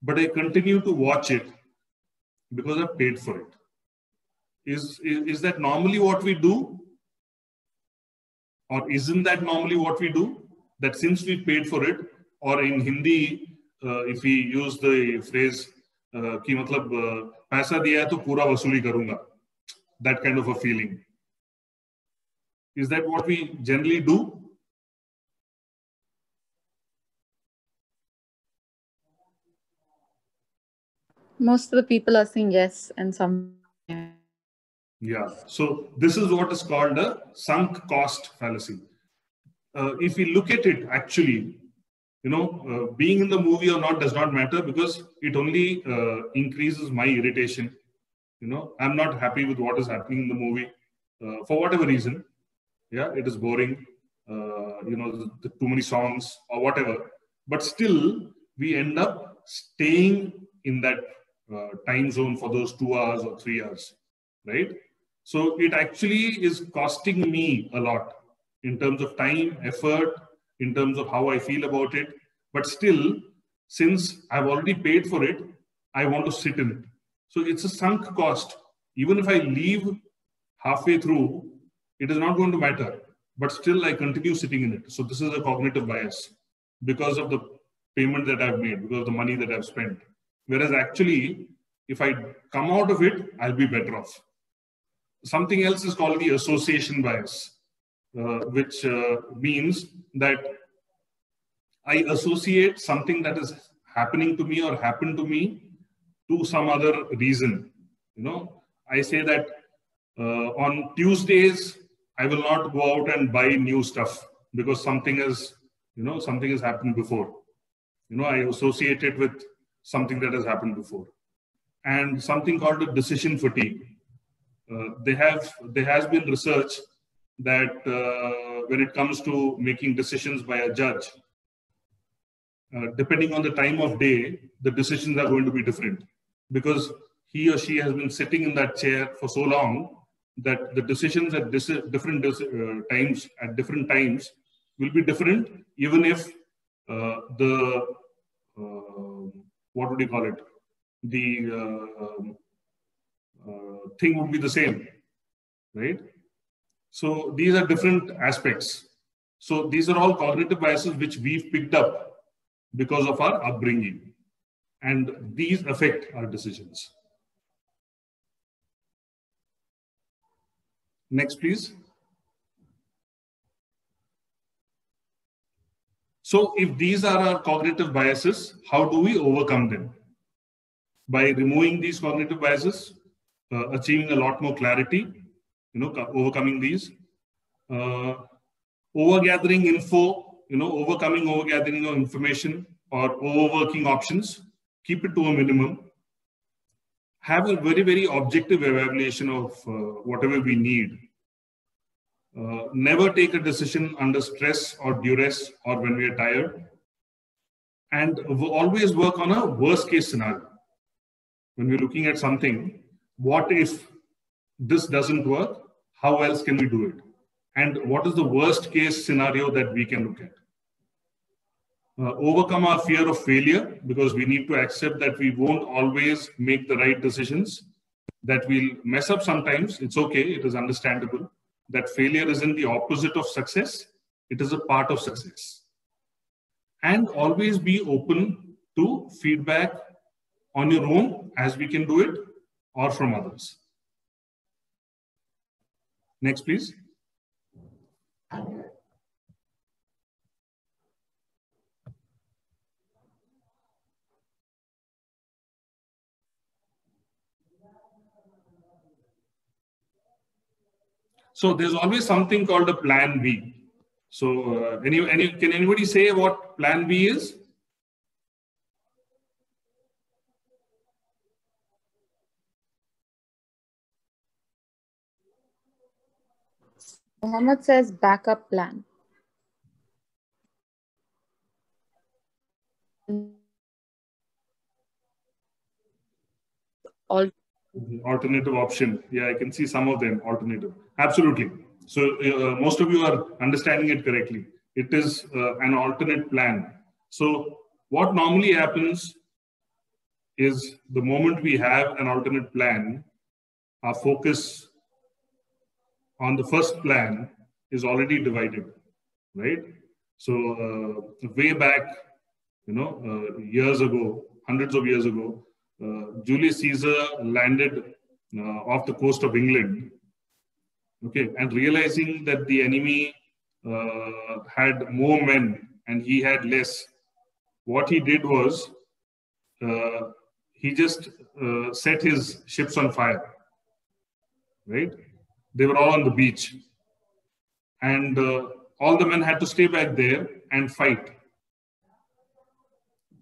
But I continue to watch it because I paid for it. Is that normally what we do? Or isn't that normally what we do? That since we paid for it, or in Hindi, if we use the phrase, कि मतलब पैसा दिया है तो पूरा वसूली करूंगा, that kind of a feeling. Is that what we generally do? Most of the people are saying yes, and some. Yeah. So this is what is called a sunk cost fallacy. If we look at it, actually, being in the movie or not does not matter, because it only increases my irritation. I'm not happy with what is happening in the movie for whatever reason. Yeah, it is boring. Too many songs or whatever. But still, we end up staying in that time zone for those 2 hours or 3 hours, right? So it actually is costing me a lot in terms of time, effort, in terms of how I feel about it. But still, since I've already paid for it, I want to sit in it. So it's a sunk cost. Even if I leave halfway through, it is not going to matter. But still, I continue sitting in it. So this is a cognitive bias because of the payment that I've made, because of the money that I've spent. Whereas actually, if I come out of it, I'll be better off. Something else is called the association bias, which means that I associate something that is happening to me or happened to me to some other reason. I say that on Tuesdays, I will not go out and buy new stuff because something has happened before. I associate it with something that has happened before. And something called a decision fatigue. There has been research that when it comes to making decisions by a judge, depending on the time of day, the decisions are going to be different, because he or she has been sitting in that chair for so long that the decisions at different times will be different, even if what would you call it? The thing would be the same, right? So these are different aspects. So these are all cognitive biases which we've picked up because of our upbringing, and these affect our decisions. Next, please. So if these are our cognitive biases, how do we overcome them? By removing these cognitive biases, achieving a lot more clarity, overcoming these. Overgathering info, overcoming overgathering of information or overworking options, keep it to a minimum. Have a very, very objective evaluation of whatever we need. Never take a decision under stress or duress or when we are tired. And always work on a worst case scenario. When we're looking at something, what if this doesn't work? How else can we do it? And what is the worst case scenario that we can look at? Overcome our fear of failure, because we need to accept that we won't always make the right decisions, that we'll mess up sometimes. It's okay, it is understandable. That failure isn't the opposite of success, it is a part of success. And always be open to feedback on your own, as we can do it, or from others. Next, please. So there's always something called a plan B. So can anybody say what plan B is? Mohammed says backup plan. All Alternative option. Yeah, I can see some of them. Alternative. Absolutely. So most of you are understanding it correctly. It is an alternate plan. So what normally happens is the moment we have an alternate plan, our focus on the first plan is already divided, right? So way back, years ago, hundreds of years ago, Julius Caesar landed off the coast of England, okay, and realizing that the enemy had more men and he had less, what he did was he just set his ships on fire, right? They were all on the beach, and all the men had to stay back there and fight.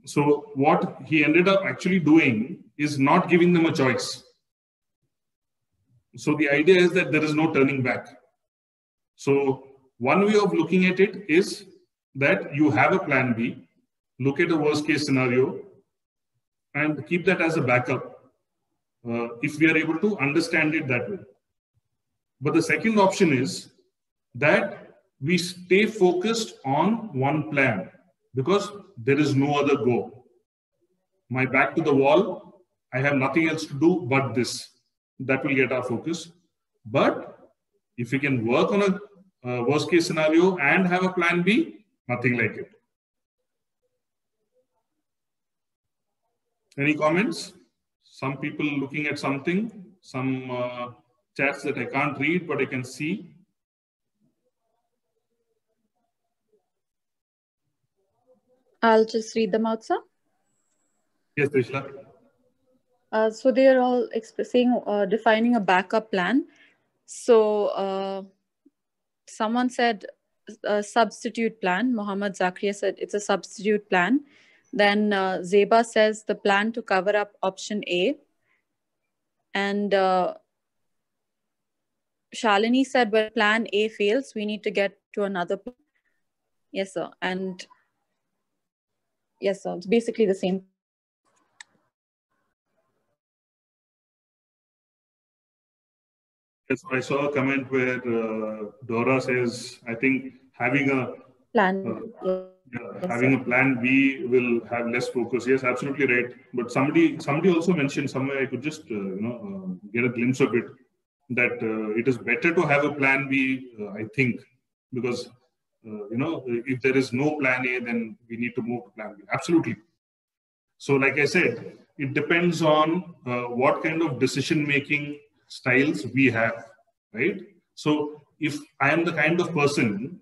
So what he ended up actually doing is not giving them a choice. So the idea is that there is no turning back. So one way of looking at it is that you have a plan B, look at a worst case scenario, and keep that as a backup if we are able to understand it that way. But the second option is that we stay focused on one plan because there is no other go. My back to the wall, I have nothing else to do but this. That will get our focus. But if we can work on a worst case scenario and have a plan B, nothing like it. Any comments? Some people looking at something, some chats that I can't read, but I can see. I'll just read them out, sir. Yes, Trishla. So they are all expressing, defining a backup plan. So someone said a substitute plan. Mohammed Zakria said it's a substitute plan. Then Zeba says the plan to cover up option A. And Shalini said, when plan A fails, we need to get to another plan. Yes, sir. And yes, sir. It's basically the same. Yes, I saw a comment where Dora says, I think having a plan. Having a plan B will have less focus. Yes, absolutely right. But somebody also mentioned somewhere, I could just get a glimpse of it, that it is better to have a plan B, I think, because if there is no plan A, then we need to move to plan B. Absolutely. So like I said, it depends on what kind of decision-making styles we have, right? So if I am the kind of person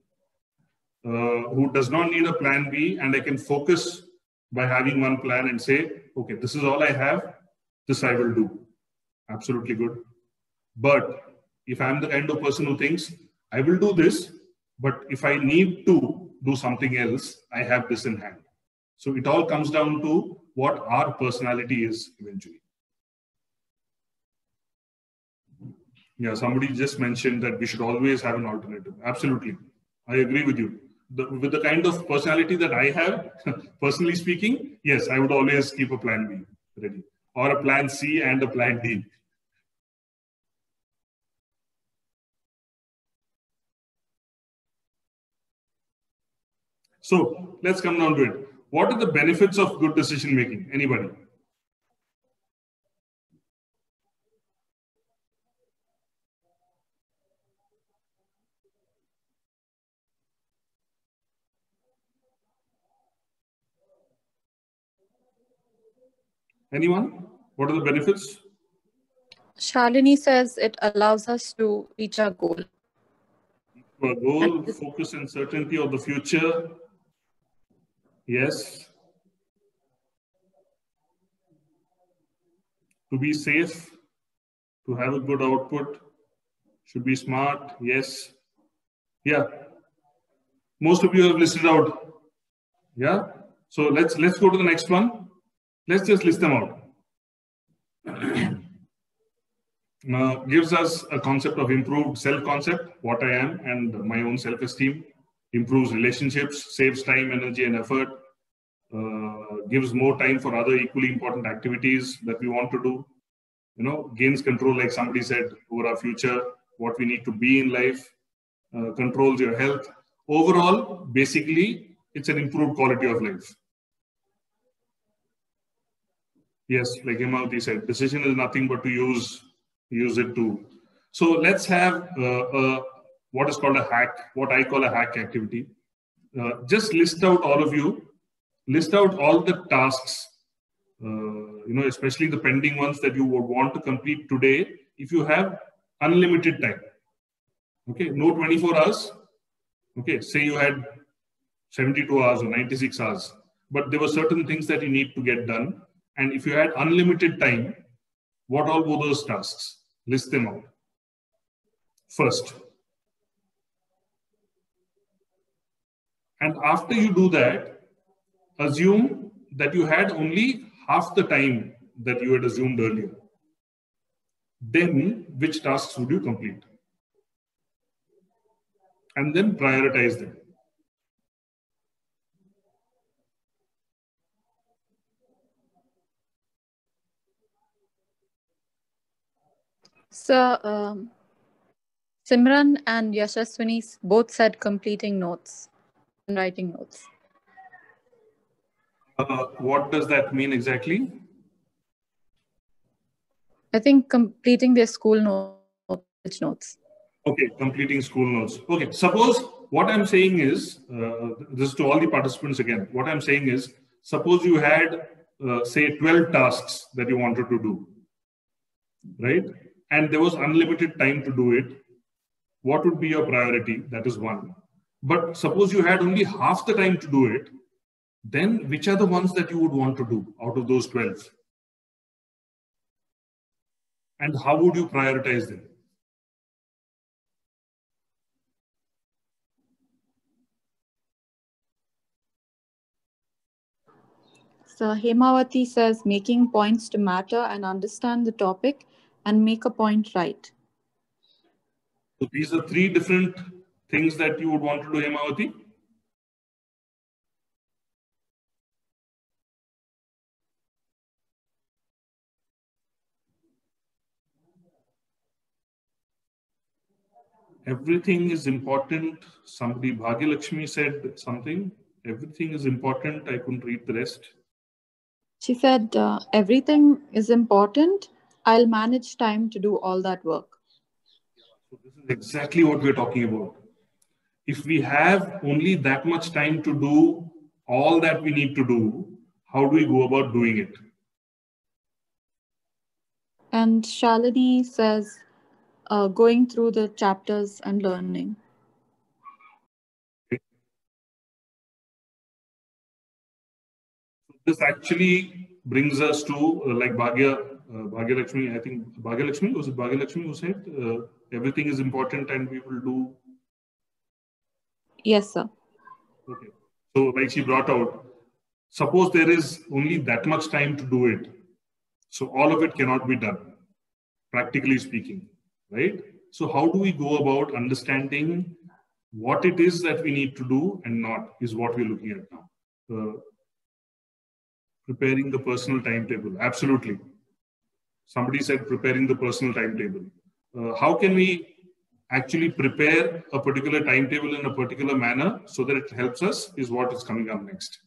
who does not need a plan B, and I can focus by having one plan and say, okay, this is all I have, this I will do. Absolutely good. But if I'm the kind of person who thinks, I will do this, but if I need to do something else, I have this in hand. So it all comes down to what our personality is eventually. Yeah, somebody just mentioned that we should always have an alternative. Absolutely. I agree with you. With the kind of personality that I have, personally speaking, yes, I would always keep a plan B ready, or a plan C and a plan D. So let's come down to it. What are the benefits of good decision making? Anybody? Anyone? What are the benefits? Shalini says it allows us to reach our goal. Our goal, focus and certainty of the future. Yes. To be safe, to have a good output, should be smart. Yes. Yeah. Most of you have listed out. Yeah. So let's go to the next one. Let's just list them out. Gives us a concept of improved self-concept, what I am and my own self-esteem, improves relationships, saves time, energy, and effort, gives more time for other equally important activities that we want to do, gains control, like somebody said, over our future, what we need to be in life, controls your health. Overall, basically, it's an improved quality of life. Yes, like Hemavati said, decision is nothing but to use it to. So let's have what is called a hack, what I call a hack activity. Just list out, all of you, list out all the tasks, especially the pending ones that you would want to complete today if you have unlimited time. Okay, no 24 hours. Okay, say you had 72 hours or 96 hours, but there were certain things that you need to get done. And if you had unlimited time, what all were those tasks? List them out. First. And after you do that, assume that you had only half the time that you had assumed earlier. Then, which tasks would you complete? And then prioritize them. So, Simran and Yashaswini both said completing notes and writing notes. What does that mean exactly? I think completing their school notes. Okay, completing school notes. Okay, suppose what I'm saying is, this is to all the participants again, what I'm saying is, suppose you had, say, 12 tasks that you wanted to do, right? And there was unlimited time to do it. What would be your priority? That is one. But suppose you had only half the time to do it, then which are the ones that you would want to do out of those 12? And how would you prioritize them? So Hemavati says making points to matter and understand the topic and make a point right. So these are three different things that you would want to do, Hemavati. Everything is important. Somebody, Bhagyalakshmi, said something. Everything is important. I couldn't read the rest. She said, everything is important. I'll manage time to do all that work. So this is exactly what we're talking about. If we have only that much time to do all that we need to do, how do we go about doing it? And Shalini says, going through the chapters and learning. Okay. This actually brings us to like Bhagyalakshmi, I think Bhagyalakshmi, was it Bhagyalakshmi who said everything is important and we will do? Yes, sir. Okay. So like she brought out, suppose there is only that much time to do it. So all of it cannot be done, practically speaking, right? So how do we go about understanding what it is that we need to do and not is what we're looking at now. Preparing the personal timetable. Absolutely. Somebody said preparing the personal timetable. How can we actually prepare a particular timetable in a particular manner so that it helps us is what is coming up next.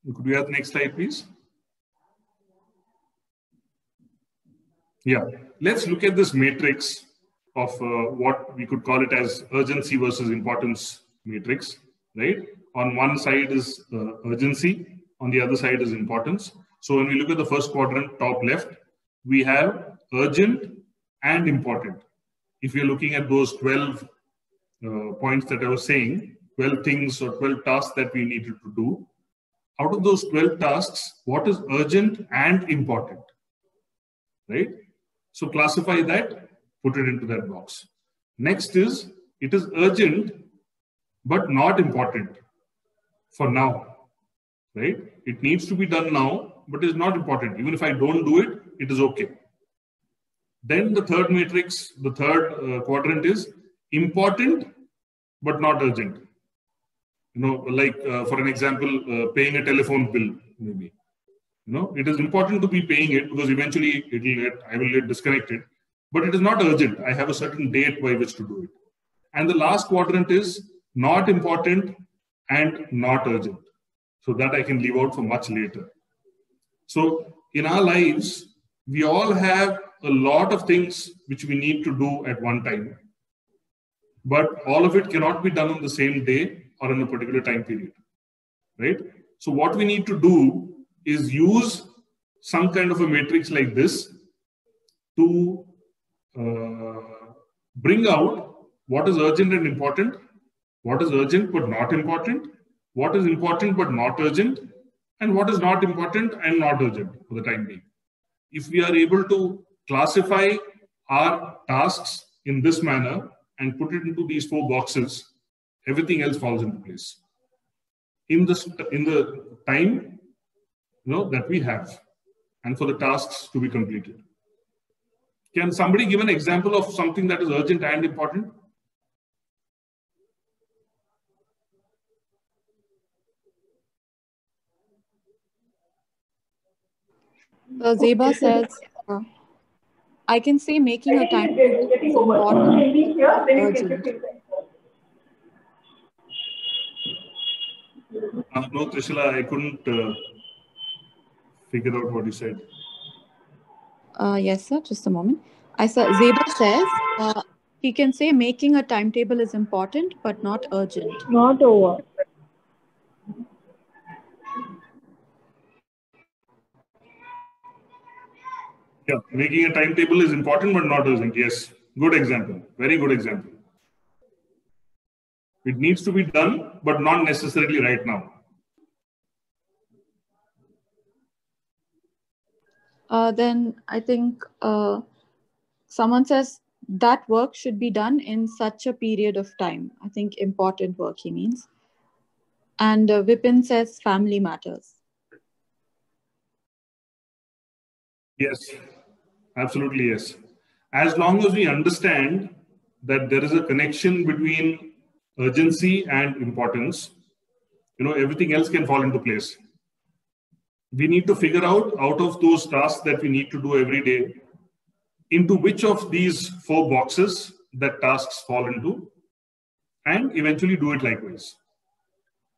Could we have the next slide, please? Yeah, let's look at this matrix of what we could call it as urgency versus importance matrix, right? On one side is urgency, on the other side is importance. So when we look at the first quadrant, top left, we have urgent and important. If you're looking at those 12 points that I was saying, 12 things or 12 tasks that we needed to do, out of those 12 tasks, what is urgent and important, right? So classify that, put it into that box. Next is, it is urgent, but not important for now, right? It needs to be done now, but is not important. Even if I don't do it, it is okay. Then the third matrix, the third quadrant is important, but not urgent. You know, like for an example, paying a telephone bill, maybe. It is important to be paying it because eventually I will get disconnected, but it is not urgent. I have a certain date by which to do it. And the last quadrant is not important and not urgent, so that I can leave out for much later. So in our lives, we all have a lot of things which we need to do at one time, but all of it cannot be done on the same day or in a particular time period, right? So what we need to do is use some kind of a matrix like this to bring out what is urgent and important, what is urgent but not important, what is important but not urgent, and what is not important and not urgent for the time being. If we are able to classify our tasks in this manner and put it into these 4 boxes, everything else falls into place in the time that we have and for the tasks to be completed. Can somebody give an example of something that is urgent and important? Zeba says, I can say making a timetable is important, urgent. No, Trishula, I couldn't figure out what you said. Yes, sir. Just a moment. Zeba says he can say making a timetable is important but not urgent. Not over. Yeah, making a timetable is important but not urgent. Yes, good example. Very good example. It needs to be done, but not necessarily right now. Then I think someone says that work should be done in such a period of time. I think important work he means. And Vipin says family matters. Yes, absolutely yes. As long as we understand that there is a connection between urgency and importance, everything else can fall into place. We need to figure out of those tasks that we need to do every day, into which of these 4 boxes that tasks fall into, and eventually do it likewise.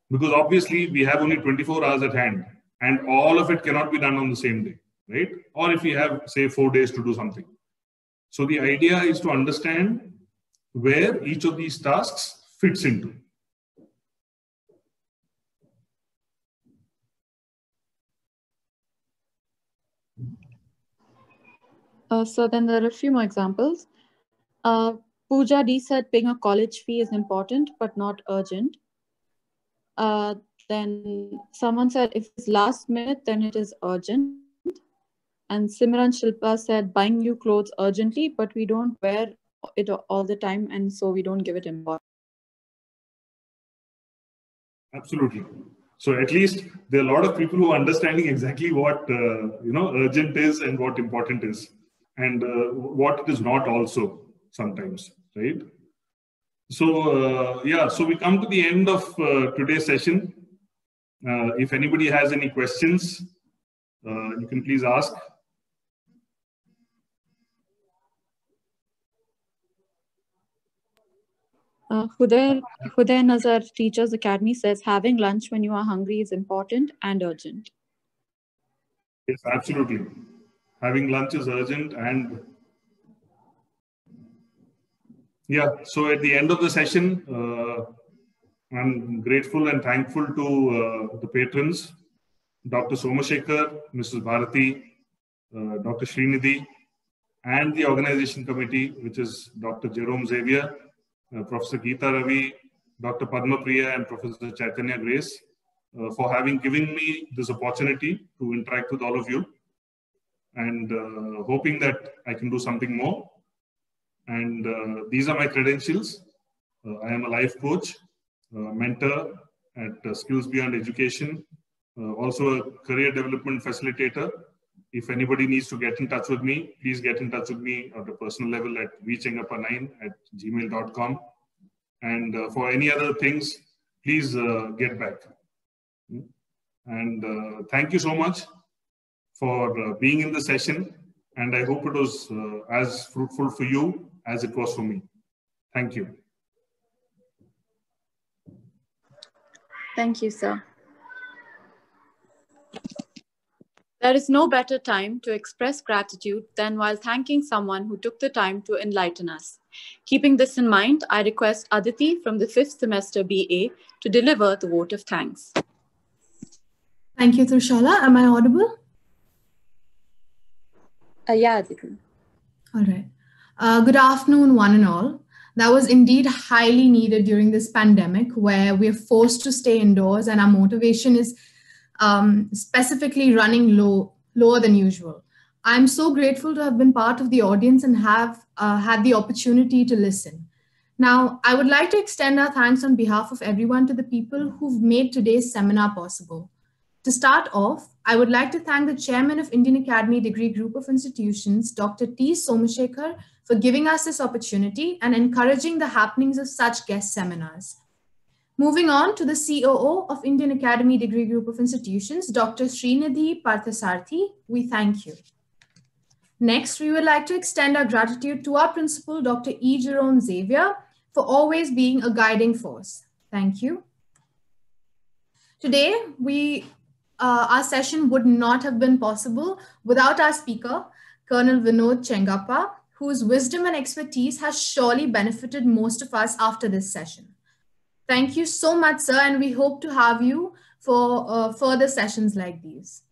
Because obviously we have only 24 hours at hand and all of it cannot be done on the same day, right? Or if we have, say, 4 days to do something. So the idea is to understand where each of these tasks fits into. So then there are a few more examples. Pooja D said paying a college fee is important but not urgent. Then someone said if it's last minute, then it is urgent. And Simran Shilpa said buying new clothes urgently, but we don't wear it all the time, and so we don't give it importance. Absolutely. So at least there are a lot of people who are understanding exactly what urgent is and what important is, and what it is not also sometimes, right? So so we come to the end of today's session. If anybody has any questions, you can please ask. Huday Nazar Teachers Academy says having lunch when you are hungry is important and urgent. Yes, absolutely. Having lunch is urgent, and so at the end of the session, I'm grateful and thankful to the patrons, Dr. Somashekar, Mrs. Bharati, Dr. Srinidhi, and the organization committee, which is Dr. Jerome Xavier, Professor Geeta Ravi, Dr. Padma Priya, and Professor Chaitanya Grace, for having given me this opportunity to interact with all of you, and hoping that I can do something more. And these are my credentials. I am a life coach, mentor at Skills Beyond Education, also a career development facilitator. If anybody needs to get in touch with me, please get in touch with me at a personal level at vchengappa9@gmail.com. And for any other things, please get back. And thank you so much. for being in the session. And I hope it was as fruitful for you as it was for me. Thank you. Thank you, sir. There is no better time to express gratitude than while thanking someone who took the time to enlighten us. Keeping this in mind, I request Aditi from the 5th semester BA to deliver the vote of thanks. Thank you, Trushala. Am I audible? Yeah, Aditi. All right. Good afternoon, one and all. That was indeed highly needed during this pandemic where we're forced to stay indoors and our motivation is specifically running lower than usual. I'm so grateful to have been part of the audience and have had the opportunity to listen. Now, I would like to extend our thanks on behalf of everyone to the people who've made today's seminar possible. To start off, I would like to thank the Chairman of Indian Academy Degree Group of Institutions, Dr. T. Somashekar, for giving us this opportunity and encouraging the happenings of such guest seminars. Moving on to the COO of Indian Academy Degree Group of Institutions, Dr. Srinidhi Parthasarthi, we thank you. Next, we would like to extend our gratitude to our principal, Dr. E. Jerome Xavier, for always being a guiding force. Thank you. Today, our session would not have been possible without our speaker, Colonel Vinod Chengappa, whose wisdom and expertise has surely benefited most of us after this session. Thank you so much, sir, and we hope to have you for further sessions like these.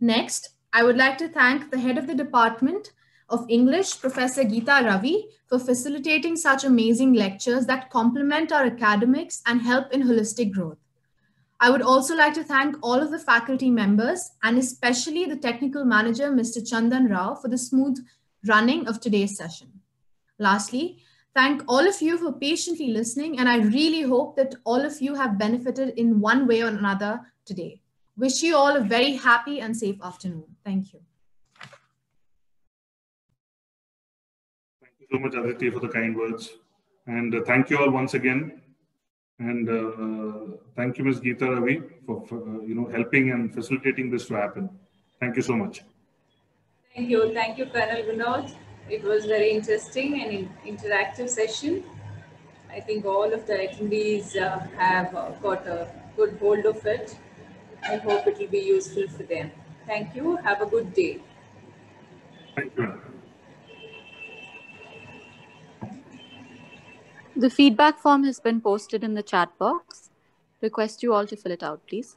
Next, I would like to thank the head of the Department of English, Professor Geeta Ravi, for facilitating such amazing lectures that complement our academics and help in holistic growth. I would also like to thank all of the faculty members and especially the technical manager, Mr. Chandan Rao, for the smooth running of today's session. Lastly, thank all of you for patiently listening, and I really hope that all of you have benefited in one way or another today. Wish you all a very happy and safe afternoon. Thank you. Thank you so much, Aditi, for the kind words. And thank you all once again. And thank you, Ms. Geeta Ravi, for helping and facilitating this to happen. Thank you so much. Thank you, Colonel Vinod. It was very interesting and interactive session. I think all of the attendees have got a good hold of it. I hope it will be useful for them. Thank you. Have a good day. Thank you. The feedback form has been posted in the chat box. Request you all to fill it out, please.